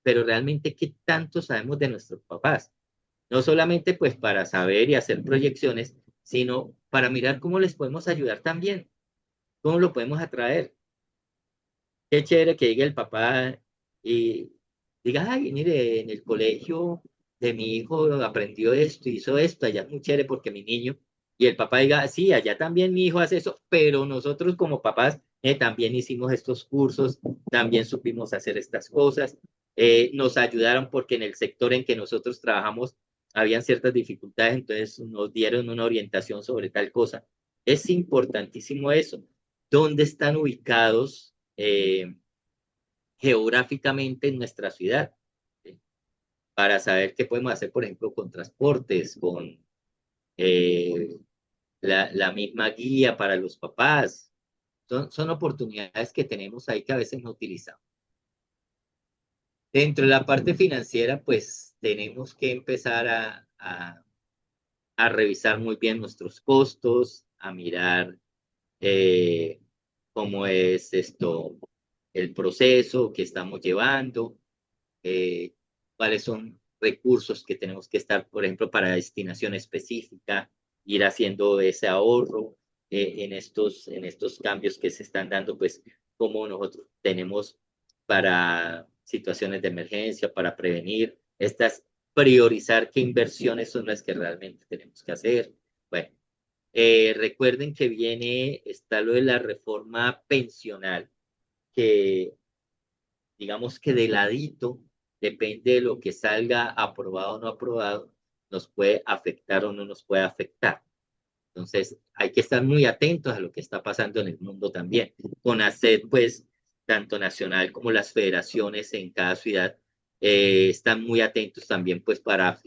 pero realmente qué tanto sabemos de nuestros papás. No solamente pues para saber y hacer proyecciones, sino para mirar cómo les podemos ayudar también, cómo lo podemos atraer. Qué chévere que llegue el papá y diga, ay, mire, en el colegio de mi hijo aprendió esto, hizo esto, allá es muy chévere porque mi niño, y el papá diga, sí, allá también mi hijo hace eso, pero nosotros como papás también hicimos estos cursos, también supimos hacer estas cosas, nos ayudaron porque en el sector en que nosotros trabajamos habían ciertas dificultades, entonces nos dieron una orientación sobre tal cosa. Es importantísimo eso. ¿Dónde están ubicados geográficamente en nuestra ciudad? ¿Sí? Para saber qué podemos hacer, por ejemplo, con transportes, con eh, la misma guía para los papás. Son oportunidades que tenemos ahí que a veces no utilizamos. Dentro de la parte financiera, pues tenemos que empezar a revisar muy bien nuestros costos, a mirar eh, cómo es esto, el proceso que estamos llevando, eh, cuáles son recursos que tenemos que estar, por ejemplo, para destinación específica, ir haciendo ese ahorro en estos cambios que se están dando, pues cómo nosotros tenemos para situaciones de emergencia, para prevenir estas, priorizar qué inversiones son las que realmente tenemos que hacer. Bueno, recuerden que está lo de la reforma pensional, que digamos que de ladito, depende de lo que salga aprobado o no aprobado, nos puede afectar o no nos puede afectar. Entonces, hay que estar muy atentos a lo que está pasando en el mundo también. Con ACED, pues, tanto nacional como las federaciones en cada ciudad están muy atentos también, pues, para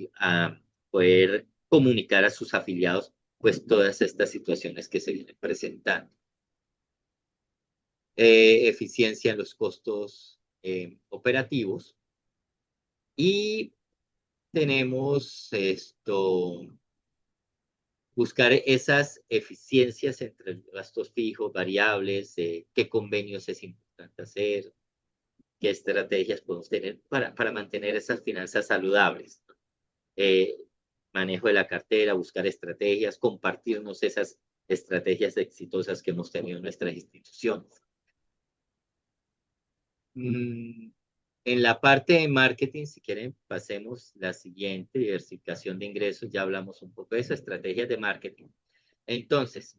poder comunicar a sus afiliados, pues, todas estas situaciones que se vienen presentando. Eficiencia en los costos operativos y tenemos esto, buscar esas eficiencias entre gastos fijos, variables, qué convenios es importante hacer, qué estrategias podemos tener para mantener esas finanzas saludables. Eh, Manejo de la cartera, buscar estrategias, compartirnos esas estrategias exitosas que hemos tenido en nuestras instituciones. En la parte de marketing, si quieren, pasemos la siguiente, diversificación de ingresos. Ya hablamos un poco de eso, estrategias de marketing. Entonces,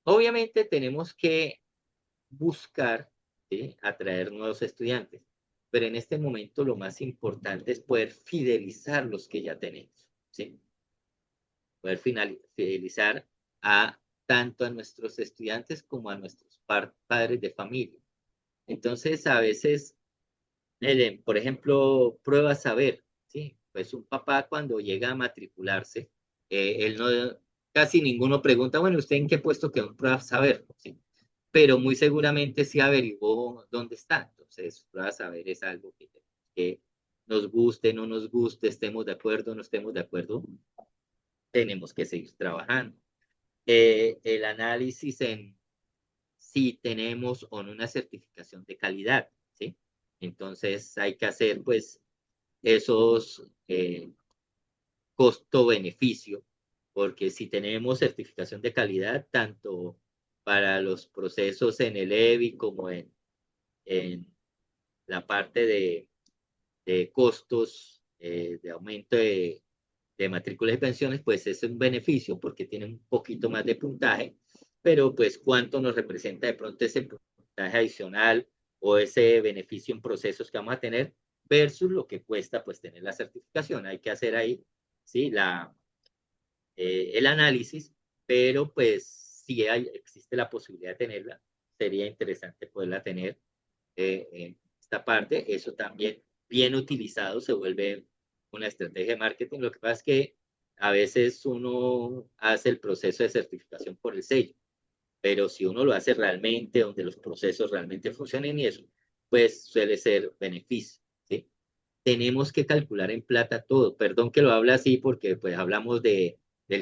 obviamente tenemos que buscar, ¿sí?, atraer nuevos estudiantes, pero en este momento lo más importante es poder fidelizar los que ya tenemos, ¿sí? Poder fidelizar tanto a nuestros estudiantes como a nuestros padres de familia. Entonces, a veces Por ejemplo, prueba saber, ¿sí? Pues un papá cuando llega a matricularse, él no, casi ninguno pregunta, bueno, ¿usted en qué puesto quedó? Prueba saber, ¿sí? Pero muy seguramente sí averiguó dónde está. Entonces, prueba saber es algo que nos guste, no nos guste, estemos de acuerdo, no estemos de acuerdo, tenemos que seguir trabajando. El análisis en si tenemos o no una certificación de calidad, ¿sí? Entonces hay que hacer pues esos costo-beneficio, porque si tenemos certificación de calidad, tanto para los procesos en el EBI como en la parte de costos, de aumento de matrículas y pensiones, pues es un beneficio porque tiene un poquito más de puntaje, pero pues cuánto nos representa de pronto ese puntaje adicional o ese beneficio en procesos que vamos a tener versus lo que cuesta pues tener la certificación. Hay que hacer ahí, ¿sí? El análisis, pero pues si existe la posibilidad de tenerla, sería interesante poderla tener en esta parte. Eso también bien utilizado se vuelve una estrategia de marketing. Lo que pasa es que a veces uno hace el proceso de certificación por el sello, pero si uno lo hace realmente, donde los procesos realmente funcionen y eso, pues suele ser beneficio, ¿sí? Tenemos que calcular en plata todo. Perdón que lo hable así porque pues hablamos del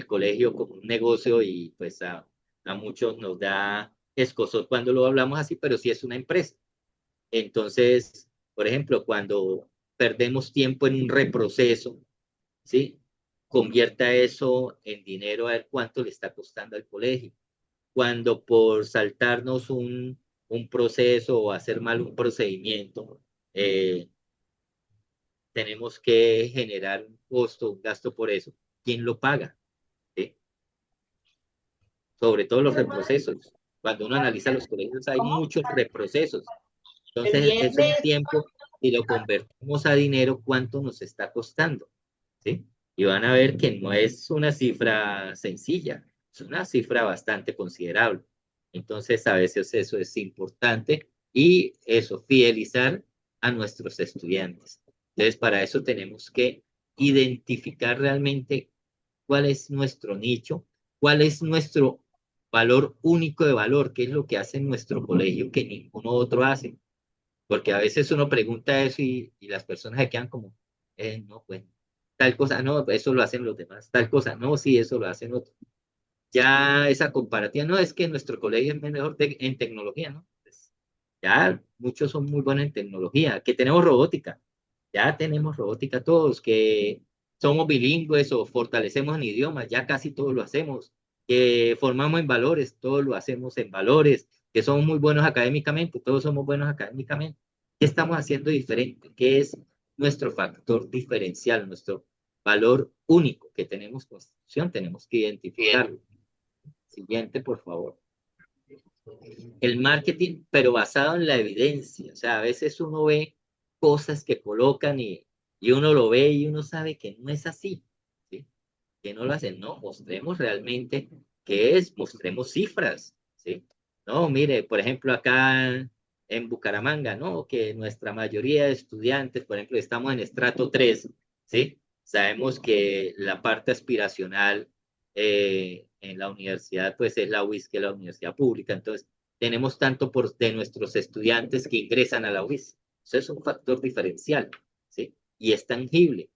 colegio como un negocio y pues a muchos nos da escozor cuando lo hablamos así, pero sí es una empresa. Entonces, por ejemplo, cuando perdemos tiempo en un reproceso, ¿sí? Convierta eso en dinero a ver cuánto le está costando al colegio. Cuando por saltarnos un proceso o hacer mal un procedimiento, eh, tenemos que generar un costo, un gasto por eso, ¿quién lo paga? ¿Sí? Sobre todo los reprocesos. Cuando uno analiza los colegios hay muchos reprocesos. Entonces, es un tiempo y lo convertimos a dinero, ¿cuánto nos está costando? ¿Sí? Y van a ver que no es una cifra sencilla, es una cifra bastante considerable. Entonces, a veces eso es importante y eso, fidelizar a nuestros estudiantes. Entonces, para eso tenemos que identificar realmente cuál es nuestro nicho, cuál es nuestro valor único de valor, qué es lo que hace nuestro colegio que ninguno otro hace. Porque a veces uno pregunta eso y las personas se quedan como, no, pues, tal cosa, no, eso lo hacen los demás, tal cosa, no, sí, eso lo hacen otros. Ya esa comparativa, no es que nuestro colegio es mejor en tecnología, ¿no? Pues, ya muchos son muy buenos en tecnología, que tenemos robótica, ya tenemos robótica todos, que somos bilingües o fortalecemos en idiomas, ya casi todos lo hacemos, que formamos en valores, todos lo hacemos en valores, que somos muy buenos académicamente, todos somos buenos académicamente. ¿Qué estamos haciendo diferente? ¿Qué es nuestro factor diferencial, nuestro valor único que tenemos constitución? Tenemos que identificarlo. Siguiente, por favor. El marketing, pero basado en la evidencia. O sea, a veces uno ve cosas que colocan y uno lo ve y uno sabe que no es así, ¿sí? Que no lo hacen. No, mostremos realmente qué es, mostremos cifras, ¿sí? No, mire, por ejemplo, acá en Bucaramanga, ¿no? Que nuestra mayoría de estudiantes, por ejemplo, estamos en estrato 3, ¿sí? Sabemos que la parte aspiracional en la universidad, pues es la UIS, que es la universidad pública. Entonces, tenemos tanto de nuestros estudiantes que ingresan a la UIS. Eso es un factor diferencial, ¿sí? Y es tangible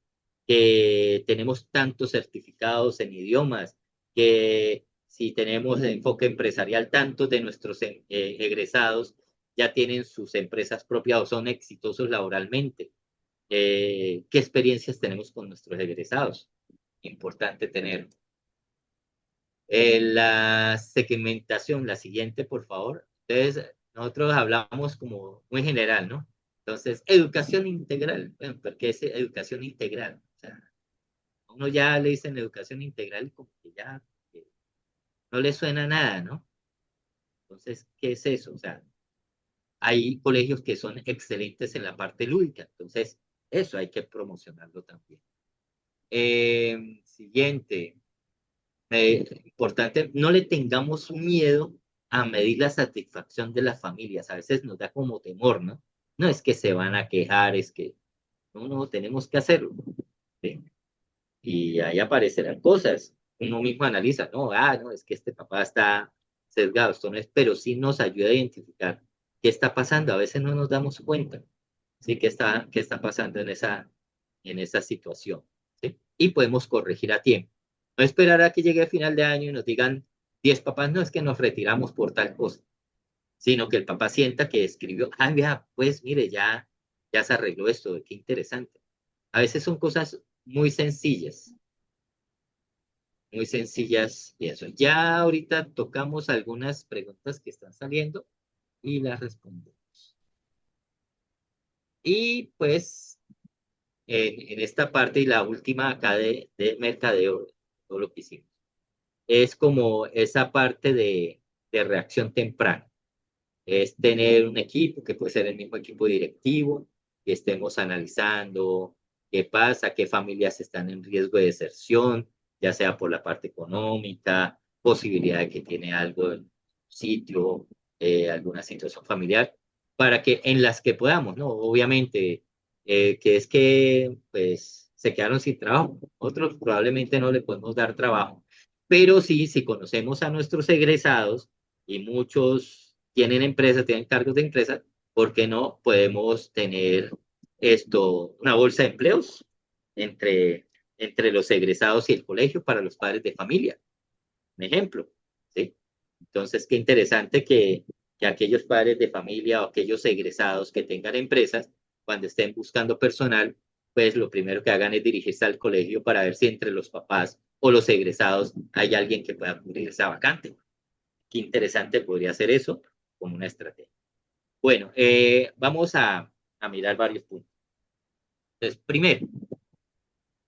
que tenemos tantos certificados en idiomas, que si tenemos enfoque empresarial, tantos de nuestros egresados ya tienen sus empresas propias o son exitosos laboralmente. ¿Qué experiencias tenemos con nuestros egresados? Importante tener. La segmentación, la siguiente, por favor. Entonces, nosotros hablamos como muy general, ¿no? Entonces, educación integral. Bueno, ¿por es educación integral? O sea, uno ya le dicen educación integral como que ya no le suena nada, ¿no? Entonces, ¿qué es eso? O sea, hay colegios que son excelentes en la parte lúdica, entonces eso hay que promocionarlo también. Siguiente, importante, no le tengamos miedo a medir la satisfacción de las familias, a veces nos da como temor, ¿no? no es que se van a quejar, es que no, tenemos que hacerlo. ¿Sí? Y ahí aparecerán cosas. Uno mismo analiza, no, es que este papá está sesgado, esto no es, pero sí nos ayuda a identificar qué está pasando. A veces no nos damos cuenta, ¿sí? ¿Qué está pasando en esa situación? ¿Sí? Y podemos corregir a tiempo. No esperar a que llegue a final de año y nos digan 10 papás, no es que nos retiramos por tal cosa, sino que el papá sienta que escribió, vea, pues mire, ya se arregló esto, qué interesante. A veces son cosas muy sencillas y eso. Ya ahorita tocamos algunas preguntas que están saliendo y las respondemos. Y pues en esta parte y la última acá de mercadeo, todo lo que hicimos, es como esa parte de reacción temprana. Es tener un equipo que puede ser el mismo equipo directivo, que estemos analizando qué pasa, qué familias están en riesgo de deserción, ya sea por la parte económica, posibilidad de que tiene algo en sitio, alguna situación familiar, para que en las que podamos, ¿no? Obviamente, que es que pues se quedaron sin trabajo, otros probablemente no le podemos dar trabajo, pero sí, si conocemos a nuestros egresados, y muchos tienen empresas, tienen cargos de empresa, ¿por qué no podemos tener una bolsa de empleos entre, entre los egresados y el colegio para los padres de familia? Un ejemplo, ¿sí? Entonces, qué interesante que aquellos padres de familia o aquellos egresados que tengan empresas, cuando estén buscando personal, pues lo primero que hagan es dirigirse al colegio para ver si entre los papás o los egresados hay alguien que pueda cubrir esa vacante. Qué interesante podría ser eso como una estrategia. Bueno, vamos a mirar varios puntos. Entonces,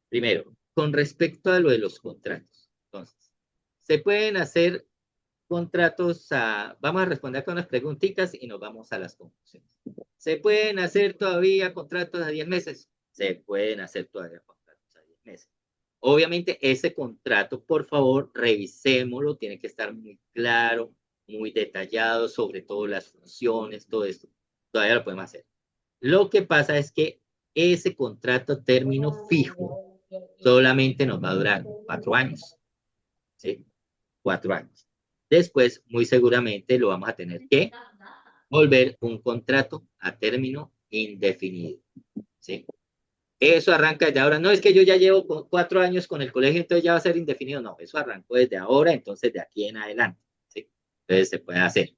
primero, con respecto a lo de los contratos. Entonces, se pueden hacer contratos vamos a responder con unas preguntitas y nos vamos a las conclusiones. ¿Se pueden hacer todavía contratos a 10 meses? Se pueden hacer todavía contratos a 10 meses. Obviamente ese contrato, por favor, revisémoslo, tiene que estar muy claro, muy detallado, sobre todo las funciones, todo esto. Todavía lo podemos hacer. Lo que pasa es que ese contrato término fijo solamente nos va a durar 4 años, ¿sí? 4 años. Después, muy seguramente lo vamos a tener que volver un contrato a término indefinido, ¿sí? Eso arranca desde ahora. No es que yo ya llevo 4 años con el colegio, entonces ya va a ser indefinido. No, eso arrancó desde ahora, entonces de aquí en adelante, ¿sí? Entonces se puede hacer.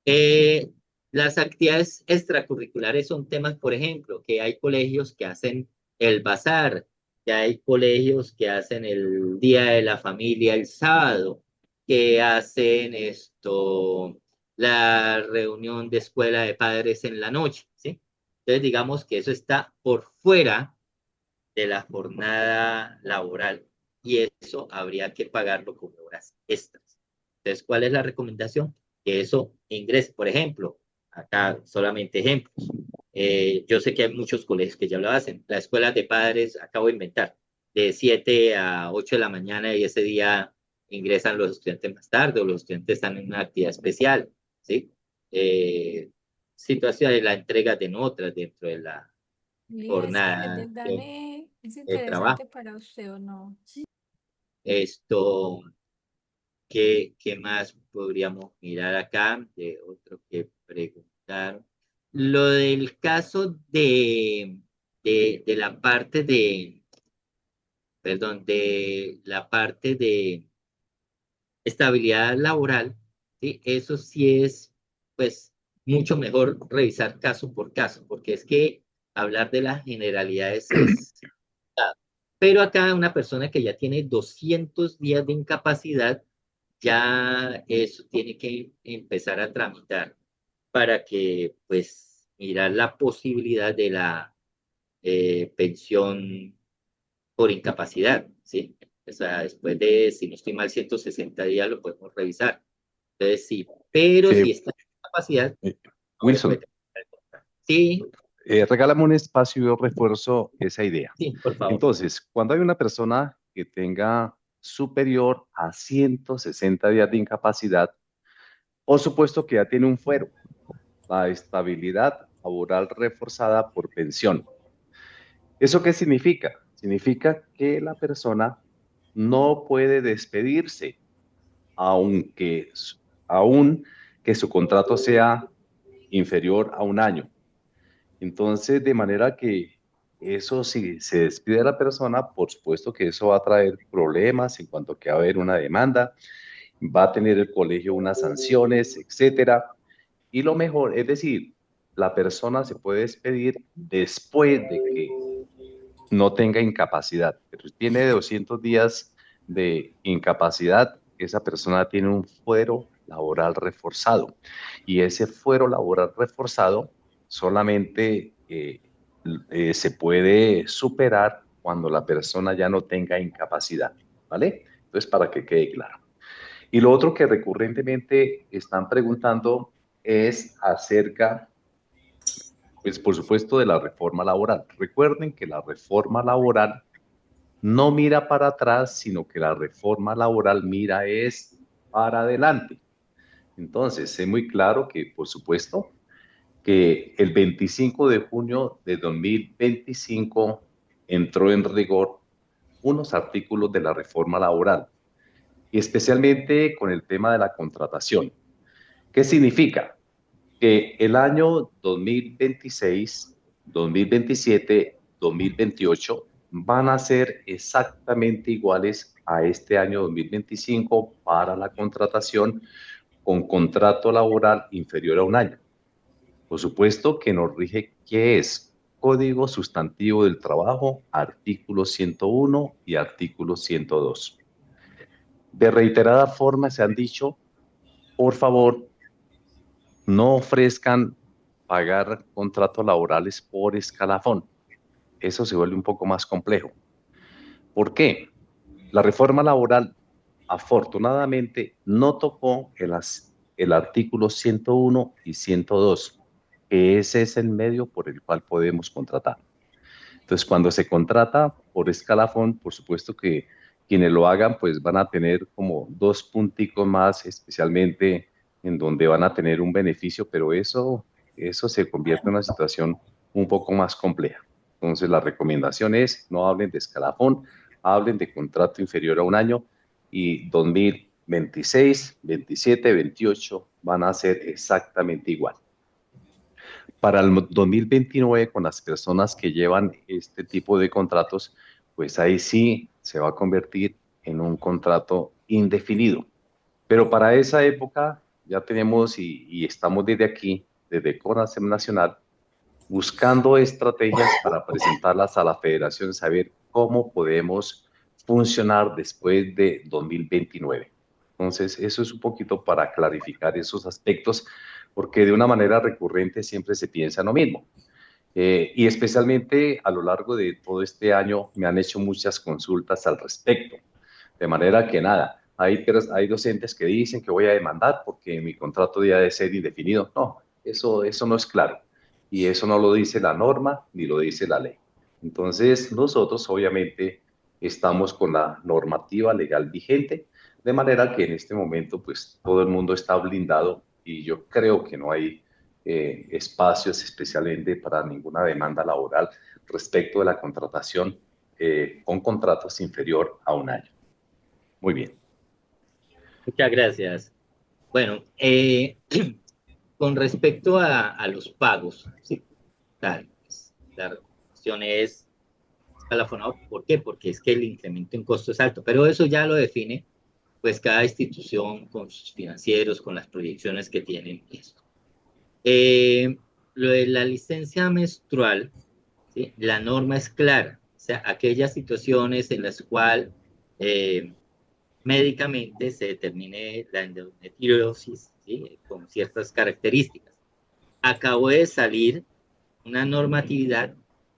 Eh, las actividades extracurriculares son temas, por ejemplo, que hay colegios que hacen el bazar, que hay colegios que hacen el Día de la Familia el sábado, que hacen la reunión de escuela de padres en la noche, ¿sí? Entonces, digamos que eso está por fuera de la jornada laboral y eso habría que pagarlo como horas extras. Entonces, ¿cuál es la recomendación? Que eso ingrese. Por ejemplo, acá solamente ejemplos. Yo sé que hay muchos colegios que ya lo hacen. La escuela de padres, acabo de inventar, de 7 a 8 de la mañana y ese día ingresan los estudiantes más tarde o los estudiantes están en una actividad especial, ¿sí? Situación de la entrega de notas dentro de la Eliezer, jornada Dani, ¿es de trabajo. interesante para usted o no? Esto, ¿qué más podríamos mirar acá? De otro que preguntaron. Lo del caso de la parte perdón, de la parte de estabilidad laboral, ¿sí? Eso sí es, pues, mucho mejor revisar caso por caso, porque es que hablar de las generalidades es. Pero acá una persona que ya tiene 200 días de incapacidad, ya eso tiene que empezar a tramitar para que, pues, mirar la posibilidad de la pensión por incapacidad, ¿sí? O sea, después de, si no estoy mal, 160 días lo podemos revisar. Entonces, sí, pero Eh, si está en incapacidad, eh, no le puede Wilson, tener el contrato. Sí, regálame un espacio y yo refuerzo esa idea. sí, por favor. Entonces, cuando hay una persona que tenga superior a 160 días de incapacidad, por supuesto que ya tiene un fuero. La estabilidad laboral reforzada por pensión. ¿Eso qué significa? Significa que la persona no puede despedirse, aunque, aun que su contrato sea inferior a un año. Entonces, de manera que eso, si se despide a la persona, por supuesto que eso va a traer problemas en cuanto que va a haber una demanda, va a tener el colegio unas sanciones, etcétera. Y lo mejor, es decir, la persona se puede despedir después de que no tenga incapacidad, pero si tiene 200 días de incapacidad, esa persona tiene un fuero laboral reforzado. Y ese fuero laboral reforzado solamente se puede superar cuando la persona ya no tenga incapacidad, ¿vale? Entonces, para que quede claro. Y lo otro que recurrentemente están preguntando es acerca, pues por supuesto, de la reforma laboral. Recuerden que la reforma laboral no mira para atrás, sino que la reforma laboral mira es para adelante. Entonces, sé muy claro que, por supuesto, que el 25 de junio de 2025 entró en rigor unos artículos de la reforma laboral, y especialmente con el tema de la contratación. ¿Qué significa? Que el año 2026, 2027, 2028 van a ser exactamente iguales a este año 2025 para la contratación con contrato laboral inferior a un año. Por supuesto que nos rige qué es Código Sustantivo del Trabajo, artículo 101 y artículo 102. De reiterada forma se han dicho, por favor, no ofrezcan pagar contratos laborales por escalafón. Eso se vuelve un poco más complejo. ¿Por qué? La reforma laboral afortunadamente no tocó el artículo 101 y 102, que ese es el medio por el cual podemos contratar. Entonces, cuando se contrata por escalafón, por supuesto que quienes lo hagan, pues van a tener como dos punticos más, especialmente en donde van a tener un beneficio, pero eso se convierte en una situación un poco más compleja. Entonces, la recomendación es no hablen de escalafón, hablen de contrato inferior a un año y 2026, 27, 28 van a ser exactamente igual. Para el 2029, con las personas que llevan este tipo de contratos, pues ahí sí se va a convertir en un contrato indefinido. Pero para esa época ya tenemos y estamos desde aquí, desde CONASEM Nacional, buscando estrategias para presentarlas a la federación, saber cómo podemos funcionar después de 2029. Entonces, eso es un poquito para clarificar esos aspectos, porque de una manera recurrente siempre se piensa en lo mismo. Y especialmente a lo largo de todo este año me han hecho muchas consultas al respecto. De manera que nada, hay docentes que dicen que voy a demandar porque mi contrato debe de ser indefinido. No, eso no es claro. Y eso no lo dice la norma ni lo dice la ley. Entonces, nosotros obviamente estamos con la normativa legal vigente, de manera que en este momento pues todo el mundo está blindado y yo creo que no hay espacios especialmente para ninguna demanda laboral respecto de la contratación con contratos inferior a un año. Muy bien. Muchas gracias. Bueno, con respecto a los pagos, ¿sí? Tal, pues, la recomendación es escalafonado. ¿Por qué? Porque es que el incremento en costo es alto, pero eso ya lo define pues cada institución con sus financieros, con las proyecciones que tienen esto. Lo de la licencia menstrual, ¿sí? La norma es clara, o sea, aquellas situaciones en las cuales médicamente se determine la endometriosis, ¿sí? Con ciertas características. Acabó de salir una normatividad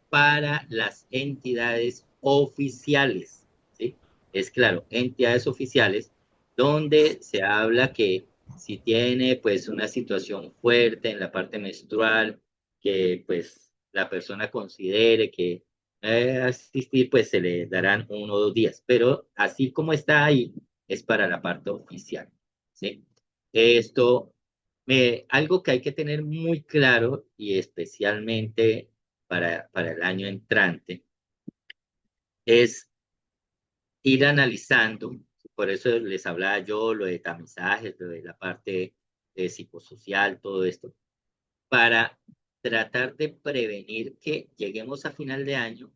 para las entidades oficiales, ¿sí? Es claro, entidades oficiales donde se habla que si tiene pues una situación fuerte en la parte menstrual, que pues la persona considere que asistir, pues se le darán 1 o 2 días, pero así como está ahí, es para la parte oficial, ¿sí? Esto Algo que hay que tener muy claro, y especialmente para el año entrante, es ir analizando, por eso les hablaba yo lo de tamizajes, lo de la parte psicosocial, todo esto, para tratar de prevenir que lleguemos a final de año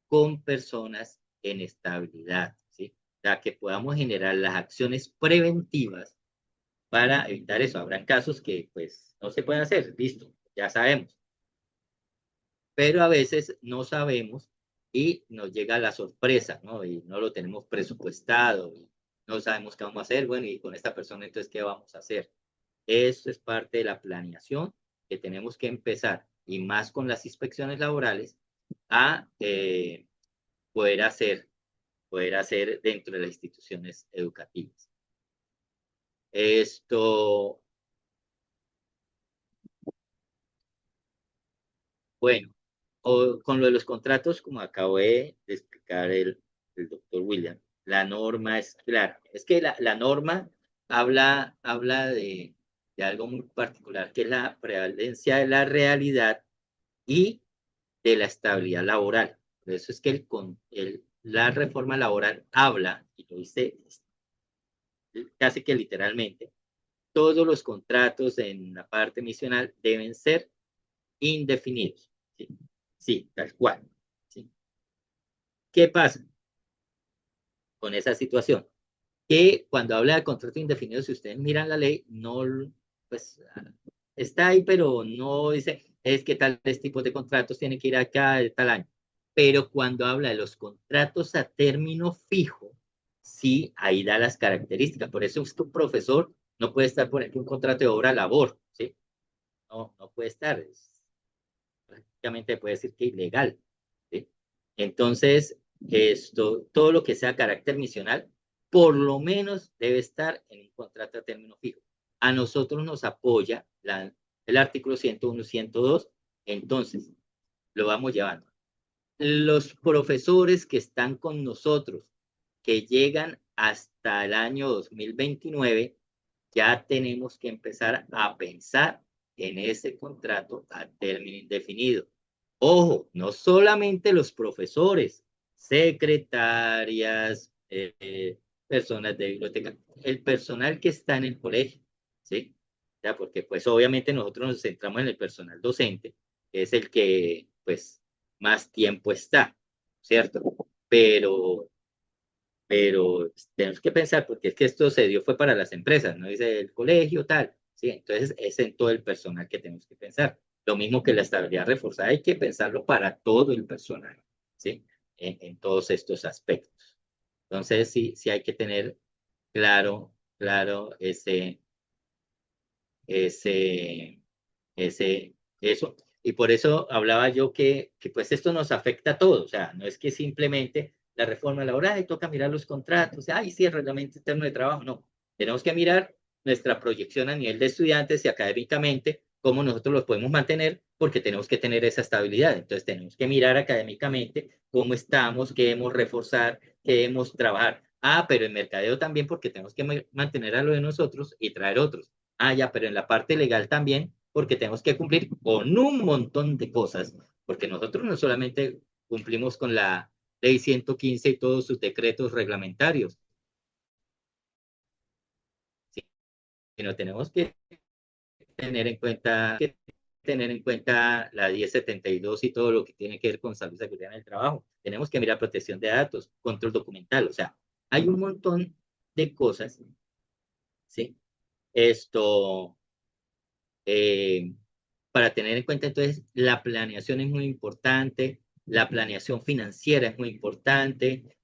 con personas en estabilidad, ¿sí? O sea, que podamos generar las acciones preventivas para evitar eso. Habrán casos que pues no se pueden hacer, listo, ya sabemos, pero a veces no sabemos y nos llega la sorpresa, ¿no? Y no lo tenemos presupuestado, y no sabemos qué vamos a hacer, bueno, y con esta persona entonces, ¿qué vamos a hacer? Eso es parte de la planeación que tenemos que empezar, y más con las inspecciones laborales, a poder hacer, poder hacer dentro de las instituciones educativas. Esto, bueno, con lo de los contratos, como acabo de explicar el doctor William, la norma es clara. Es que la norma habla de algo muy particular, que es la prevalencia de la realidad y de la estabilidad laboral. Por eso es que la reforma laboral habla, y lo dice casi que literalmente, todos los contratos en la parte misional deben ser indefinidos. Sí, sí, tal cual. ¿Sí? ¿Qué pasa con esa situación? Que cuando habla de contrato indefinido, si ustedes miran la ley, no, pues está ahí, pero no dice, es que tales tipos de contratos tienen que ir acá de tal año. Pero cuando habla de los contratos a término fijo, sí, ahí da las características. Por eso es que un profesor no puede estar, por ejemplo, un contrato de obra-labor, ¿sí? No, no puede estar. Prácticamente puede decir que ilegal, ¿sí? Entonces, todo lo que sea carácter misional, por lo menos debe estar en un contrato a término fijo. A nosotros nos apoya el artículo 101, 102, entonces lo vamos llevando. Los profesores que están con nosotros, que llegan hasta el año 2029, ya tenemos que empezar a pensar en ese contrato a término indefinido. Ojo, no solamente los profesores, secretarias, personas de biblioteca, el personal que está en el colegio, ¿sí? Ya, porque pues obviamente nosotros nos centramos en el personal docente, que es el que pues más tiempo está, ¿cierto? Pero tenemos que pensar, porque es que esto se dio fue para las empresas, no dice el colegio, tal, ¿sí? Entonces es en todo el personal que tenemos que pensar. Lo mismo que la estabilidad reforzada, hay que pensarlo para todo el personal, ¿sí? En todos estos aspectos. Entonces sí hay que tener claro ese, eso. Y por eso hablaba yo que pues esto nos afecta a todos, o sea, no es que simplemente la reforma laboral, y toca mirar los contratos, ay, sí, el reglamento interno de trabajo, no. Tenemos que mirar nuestra proyección a nivel de estudiantes y académicamente, cómo nosotros los podemos mantener, porque tenemos que tener esa estabilidad. Entonces tenemos que mirar académicamente cómo estamos, qué debemos reforzar, qué debemos trabajar. Ah, pero en mercadeo también, porque tenemos que mantener a lo de nosotros y traer otros. Ah, ya, pero en la parte legal también, porque tenemos que cumplir con un montón de cosas, porque nosotros no solamente cumplimos con la ley 115 y todos sus decretos reglamentarios, sino tenemos que tener en cuenta la 1072 y todo lo que tiene que ver con salud y seguridad en el trabajo. Tenemos que mirar protección de datos, control documental, o sea, hay un montón de cosas, ¿sí? Esto, eh, para tener en cuenta. Entonces, la planeación es muy importante, la planeación financiera es muy importante,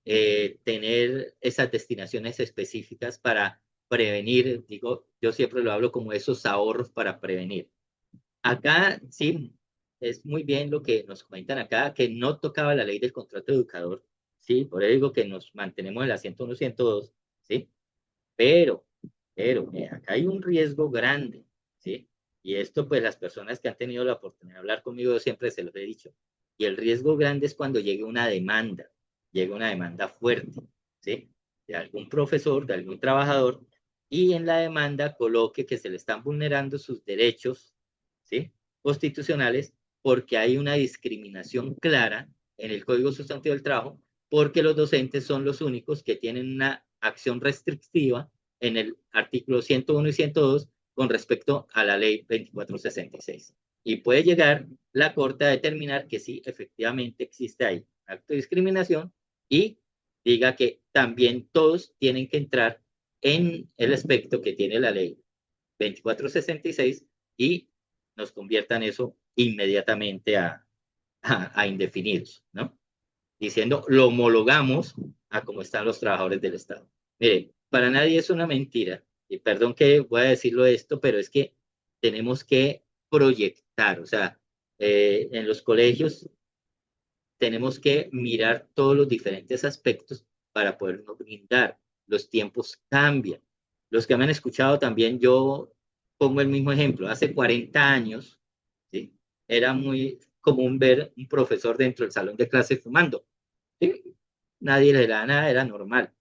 tener esas destinaciones específicas para prevenir, digo, yo siempre lo hablo como esos ahorros para prevenir. Acá sí, es muy bien lo que nos comentan acá, que no tocaba la ley del contrato educador, sí, por eso digo que nos mantenemos en la 101, 102, sí, pero, acá hay un riesgo grande, ¿sí? Y esto, pues, las personas que han tenido la oportunidad de hablar conmigo siempre se los he dicho. Y el riesgo grande es cuando llegue una demanda fuerte, ¿sí? De algún profesor, de algún trabajador, y en la demanda coloque que se le están vulnerando sus derechos, ¿sí?, constitucionales, porque hay una discriminación clara en el Código Sustantivo del Trabajo, porque los docentes son los únicos que tienen una acción restrictiva en el artículo 101 y 102 con respecto a la ley 2466. Y puede llegar la Corte a determinar que sí, efectivamente existe ahí acto de discriminación y diga que también todos tienen que entrar en el aspecto que tiene la ley 2466 y nos conviertan eso inmediatamente a indefinidos, ¿no? Diciendo, lo homologamos a cómo están los trabajadores del Estado. Mire, para nadie es una mentira, y perdón que voy a decirlo esto, pero es que tenemos que proyectar, o sea, en los colegios tenemos que mirar todos los diferentes aspectos para podernos brindar. Los tiempos cambian. Los que me han escuchado también, yo pongo el mismo ejemplo. Hace 40 años, ¿sí?, era muy común ver un profesor dentro del salón de clase fumando, ¿sí? Nadie le da nada, era normal.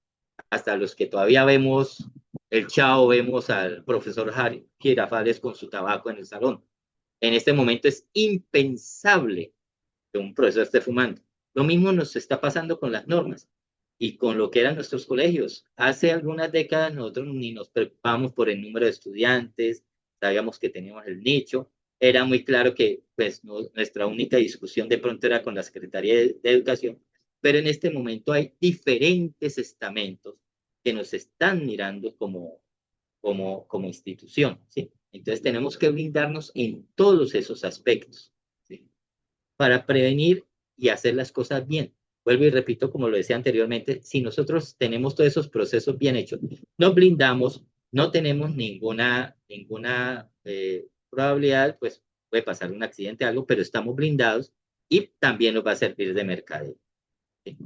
Hasta los que todavía vemos el Chao, vemos al profesor Girafales con su tabaco en el salón. En este momento es impensable que un profesor esté fumando. Lo mismo nos está pasando con las normas y con lo que eran nuestros colegios. Hace algunas décadas nosotros ni nos preocupábamos por el número de estudiantes, sabíamos que teníamos el nicho, era muy claro que pues, nuestra única discusión de pronto era con la Secretaría de Educación, pero en este momento hay diferentes estamentos que nos están mirando como institución, ¿sí? Entonces tenemos que blindarnos en todos esos aspectos, ¿sí?, para prevenir y hacer las cosas bien. Vuelvo y repito, como lo decía anteriormente, si nosotros tenemos todos esos procesos bien hechos, nos blindamos, no tenemos ninguna probabilidad, pues puede pasar un accidente, algo, pero estamos blindados y también nos va a servir de mercadeo. ¿Sí?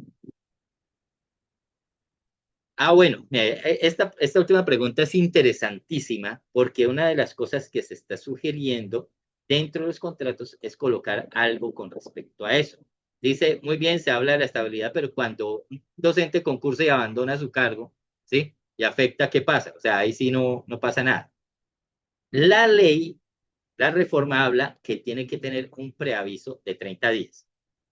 Bueno, esta última pregunta es interesantísima porque una de las cosas que se está sugiriendo dentro de los contratos es colocar algo con respecto a eso. Dice, muy bien, se habla de la estabilidad, pero cuando un docente concursa y abandona su cargo, ¿sí?, y afecta, ¿qué pasa? O sea, ahí sí no pasa nada. La ley, la reforma habla que tiene que tener un preaviso de 30 días.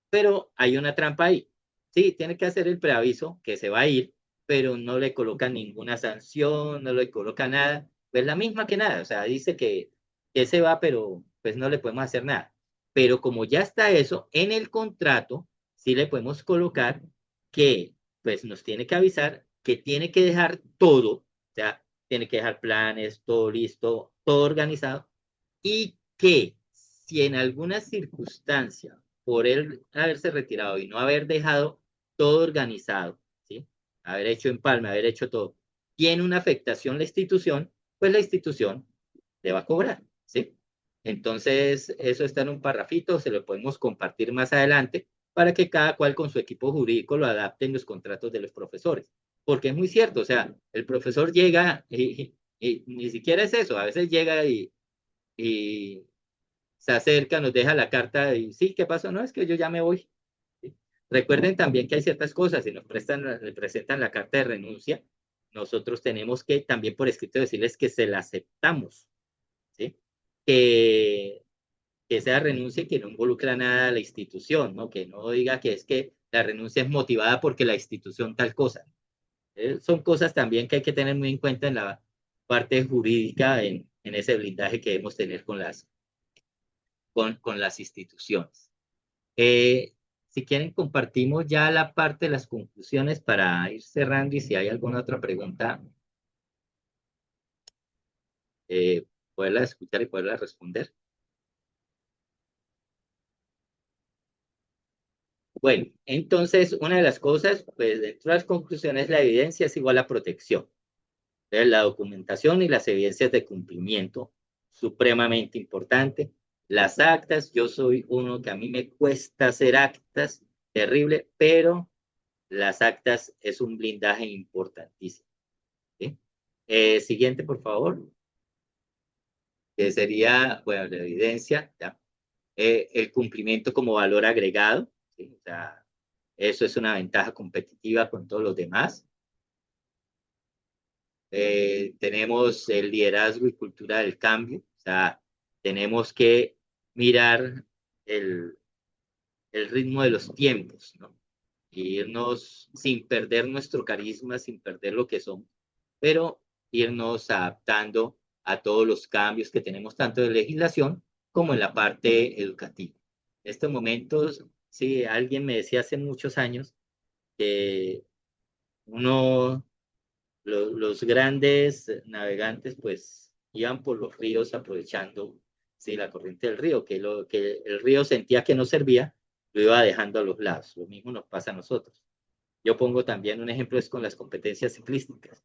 Pero hay una trampa ahí. Sí, tiene que hacer el preaviso que se va a ir, pero no le coloca ninguna sanción, no le coloca nada. Pues la misma que nada, o sea, dice que se va, pero pues no le podemos hacer nada. Pero como ya está eso, en el contrato sí le podemos colocar que pues nos tiene que avisar que tiene que dejar todo, o sea, tiene que dejar planes, todo listo, todo organizado, y que si en alguna circunstancia por él haberse retirado y no haber dejado todo organizado, ¿sí?, haber hecho empalme, haber hecho todo, tiene una afectación la institución, pues la institución le va a cobrar, ¿sí? Entonces, eso está en un parrafito, se lo podemos compartir más adelante para que cada cual con su equipo jurídico lo adapte en los contratos de los profesores. Porque es muy cierto, o sea, el profesor llega y ni siquiera es eso, a veces llega y se acerca, nos deja la carta y sí, ¿qué pasó? No, es que yo ya me voy. ¿Sí? Recuerden también que hay ciertas cosas, si nos presentan la carta de renuncia, nosotros tenemos que también por escrito decirles que se la aceptamos, ¿sí? Que, que esa renuncia que no involucra nada a la institución, ¿no? Que no diga que es que la renuncia es motivada porque la institución tal cosa. Son cosas también que hay que tener muy en cuenta en la parte jurídica, en ese blindaje que debemos tener con las instituciones. Si quieren, compartimos ya la parte de las conclusiones para ir cerrando y si hay alguna otra pregunta, poderla escuchar y poderla responder. Bueno, entonces, una de las cosas, pues dentro de las conclusiones, la evidencia es igual a protección. Entonces, la documentación y las evidencias de cumplimiento, supremamente importante. Las actas, yo soy uno que a mí me cuesta hacer actas, terrible, pero las actas es un blindaje importantísimo. ¿Sí? Siguiente, por favor, que sería, bueno, la evidencia, ¿ya? El cumplimiento como valor agregado, ¿sí? O sea, eso es una ventaja competitiva con todos los demás. Tenemos el liderazgo y cultura del cambio, o sea, tenemos que mirar el ritmo de los tiempos, ¿no? Y irnos sin perder nuestro carisma, sin perder lo que somos, pero irnos adaptando a todos los cambios que tenemos tanto de legislación como en la parte educativa. En estos momentos, sí, alguien me decía hace muchos años que uno, los grandes navegantes, pues iban por los ríos aprovechando, sí, la corriente del río, que el río sentía que no servía, lo iba dejando a los lados. Lo mismo nos pasa a nosotros. Yo pongo también un ejemplo es con las competencias ciclísticas.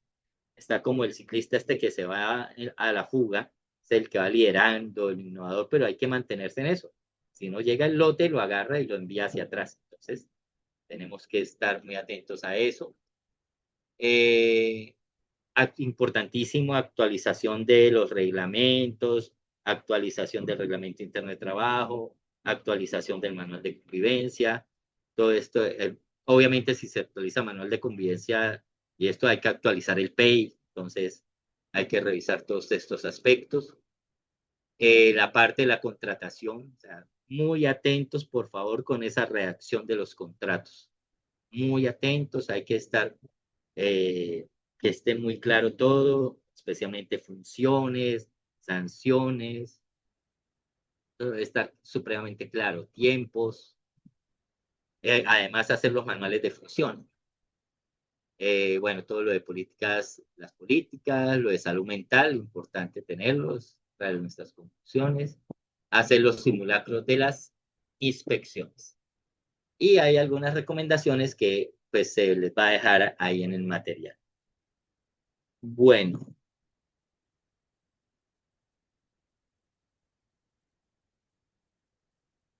Está como el ciclista este que se va a la fuga, es el que va liderando, el innovador, pero hay que mantenerse en eso. Si no llega el lote, lo agarra y lo envía hacia atrás. Entonces, tenemos que estar muy atentos a eso. Importantísimo actualización de los reglamentos, actualización del reglamento interno de trabajo, actualización del manual de convivencia, todo esto. Obviamente, si se actualiza el manual de convivencia y esto, hay que actualizar el PEI, entonces hay que revisar todos estos aspectos. La parte de la contratación, o sea, muy atentos, por favor, con esa redacción de los contratos. Muy atentos, hay que estar que esté muy claro todo, especialmente funciones, sanciones, todo debe estar supremamente claro, tiempos, además hacer los manuales de función. Bueno, todo lo de políticas, las políticas, lo de salud mental, importante tenerlos para nuestras conclusiones, hacer los simulacros de las inspecciones. Y hay algunas recomendaciones que pues se les va a dejar ahí en el material. Bueno,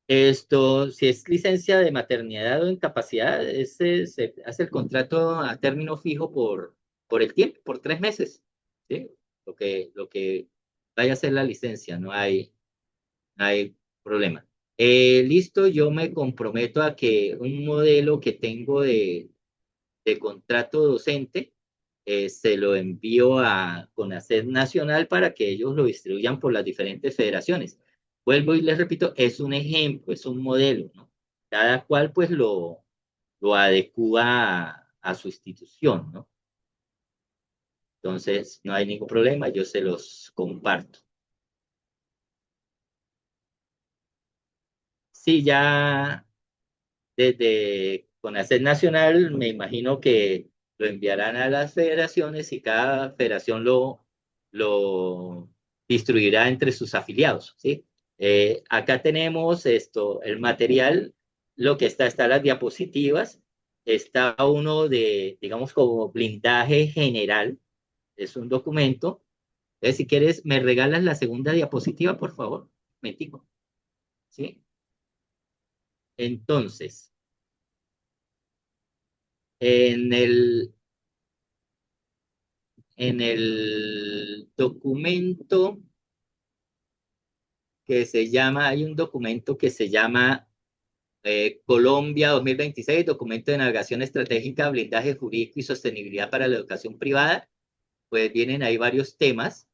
esto, si es licencia de maternidad o incapacidad, se hace el contrato a término fijo por el tiempo, por 3 meses, ¿sí? Lo que vaya a ser la licencia, no hay problema. Listo, yo me comprometo a que un modelo que tengo de contrato docente, se lo envío a CONACYT Nacional para que ellos lo distribuyan por las diferentes federaciones. Vuelvo y les repito, es un ejemplo, es un modelo, ¿no? Cada cual pues lo adecua a su institución, ¿no? Entonces, no hay ningún problema, yo se los comparto. Sí, ya desde CONACYT Nacional, me imagino que lo enviarán a las federaciones y cada federación lo distribuirá entre sus afiliados, ¿sí? Acá tenemos esto, el material, lo que está las diapositivas, está uno de, digamos, como blindaje general, es un documento. Si quieres, me regalas la segunda diapositiva, por favor, metico, ¿sí? Entonces, en el documento que se llama, hay un documento que se llama Colombia 2026, documento de navegación estratégica, blindaje jurídico y sostenibilidad para la educación privada. Pues vienen ahí varios temas,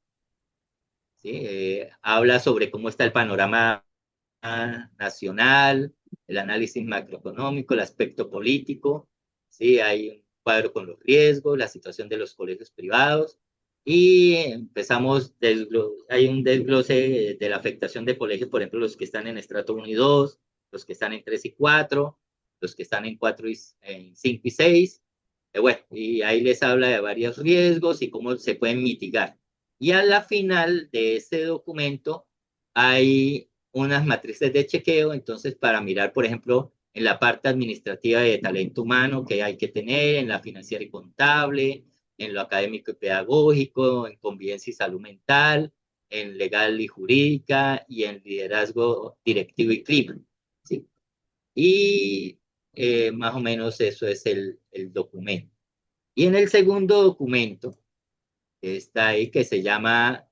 ¿sí? Habla sobre cómo está el panorama nacional, el análisis macroeconómico, el aspecto político, ¿sí? Hay un cuadro con los riesgos, la situación de los colegios privados, y empezamos, hay un desglose de la afectación de colegios, por ejemplo, los que están en estrato 1 y 2, los que están en 3 y 4, los que están en 4 y en 5 y 6, bueno, y ahí les habla de varios riesgos y cómo se pueden mitigar. Y a la final de ese documento hay unas matrices de chequeo, entonces para mirar, por ejemplo, en la parte administrativa de talento humano que hay que tener, en la financiera y contable, en lo académico y pedagógico, en convivencia y salud mental, en legal y jurídica y en liderazgo directivo y clima, ¿sí? Y más o menos eso es el documento. Y en el segundo documento, que está ahí, que se llama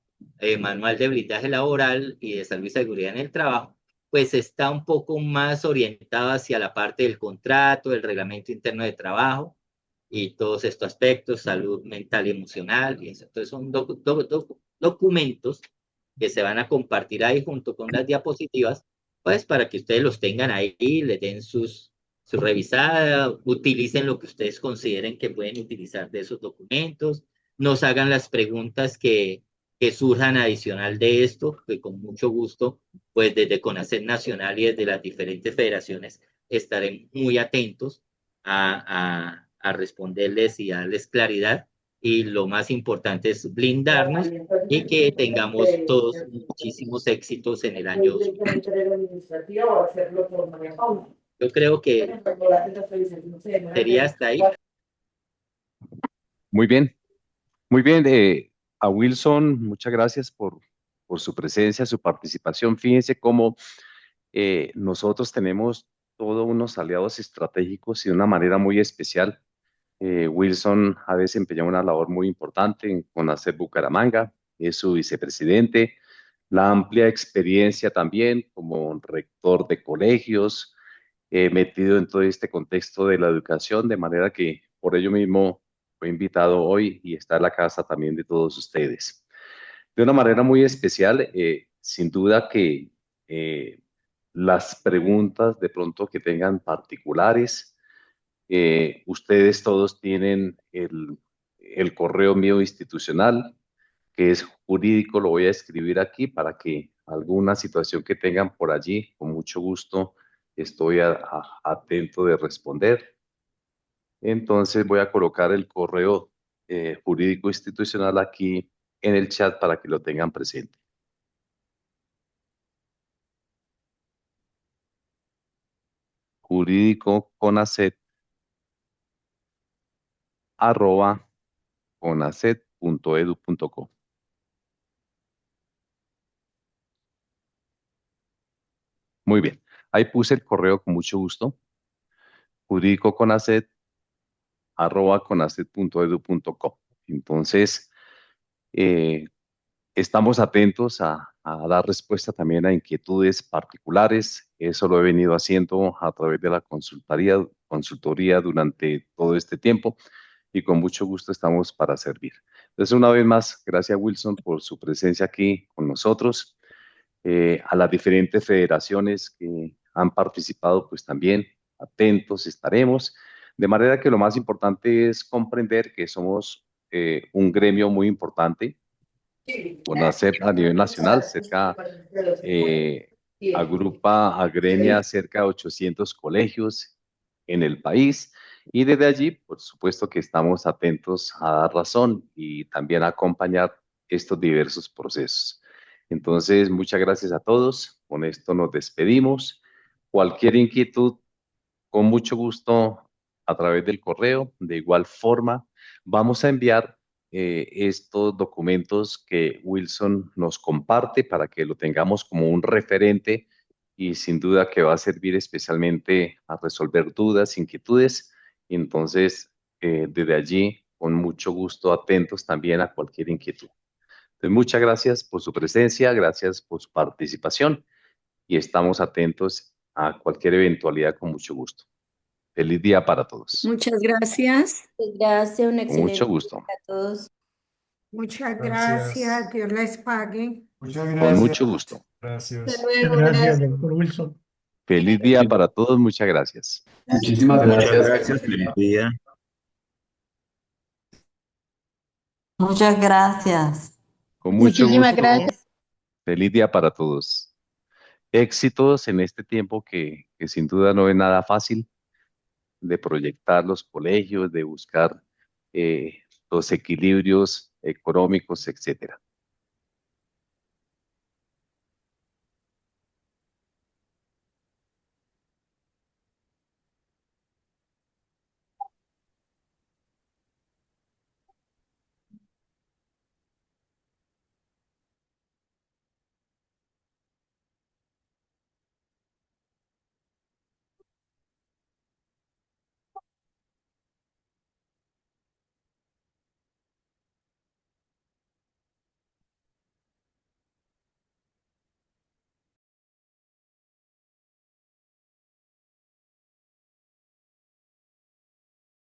Manual de Blindaje Laboral y de Salud y Seguridad en el Trabajo, pues está un poco más orientado hacia la parte del contrato, del reglamento interno de trabajo, y todos estos aspectos, salud mental y emocional. Y eso. Entonces son documentos que se van a compartir ahí junto con las diapositivas, pues para que ustedes los tengan ahí, le den su revisada, utilicen lo que ustedes consideren que pueden utilizar de esos documentos, nos hagan las preguntas que surjan adicional de esto, que con mucho gusto, pues desde CONACET Nacional y desde las diferentes federaciones estaremos muy atentos a responderles y a darles claridad. Y lo más importante es blindarnos y que tengamos todos muchísimos éxitos en el año 2020. Yo creo que sería hasta ahí. Muy bien, muy bien. A Wilson, muchas gracias por su presencia, su participación. Fíjense cómo nosotros tenemos todos unos aliados estratégicos y de una manera muy especial. Wilson ha desempeñado una labor muy importante en CONACET Bucaramanga, es su vicepresidente, la amplia experiencia también como rector de colegios, metido en todo este contexto de la educación, de manera que por ello mismo fue invitado hoy y está en la casa también de todos ustedes. De una manera muy especial, sin duda que las preguntas de pronto que tengan particulares, ustedes todos tienen el correo mío institucional, que es jurídico, lo voy a escribir aquí para que alguna situación que tengan por allí, con mucho gusto, estoy atento de responder. Entonces voy a colocar el correo jurídico institucional aquí en el chat para que lo tengan presente. Jurídico conacet @conacet.edu.co. Muy bien, ahí puse el correo con mucho gusto. Jurídico conacet @conacet.edu.co. Entonces, eh, estamos atentos a dar respuesta también a inquietudes particulares. Eso lo he venido haciendo a través de la consultoría durante todo este tiempo y con mucho gusto estamos para servir. Entonces, una vez más, gracias Wilson por su presencia aquí con nosotros. A las diferentes federaciones que han participado, pues también atentos estaremos. De manera que lo más importante es comprender que somos un gremio muy importante, CONACET a nivel nacional, agremia cerca de 800 colegios en el país y desde allí, por supuesto que estamos atentos a dar razón y también a acompañar estos diversos procesos. Entonces, muchas gracias a todos. Con esto nos despedimos. Cualquier inquietud, con mucho gusto a través del correo. De igual forma, vamos a enviar estos documentos que Wilson nos comparte para que lo tengamos como un referente y sin duda que va a servir especialmente a resolver dudas, inquietudes. Y entonces, desde allí, con mucho gusto, atentos también a cualquier inquietud. Entonces, muchas gracias por su presencia, gracias por su participación y estamos atentos a cualquier eventualidad con mucho gusto. Feliz día para todos. Muchas gracias. Gracias, un Con excelente mucho gusto. día a todos. Muchas Gracias. gracias, Dios les pague. Muchas Con gracias. mucho gusto. Gracias. Hasta luego, Gracias, gracias. doctor Wilson. Feliz día para todos. Muchas gracias. Muchísimas Muchas gracias. gracias, feliz día. Muchas gracias. Con mucho Muchísimas gusto. gracias. Feliz día para todos. Éxitos en este tiempo que sin duda no es nada fácil de proyectar los colegios, de buscar los equilibrios económicos, etcétera.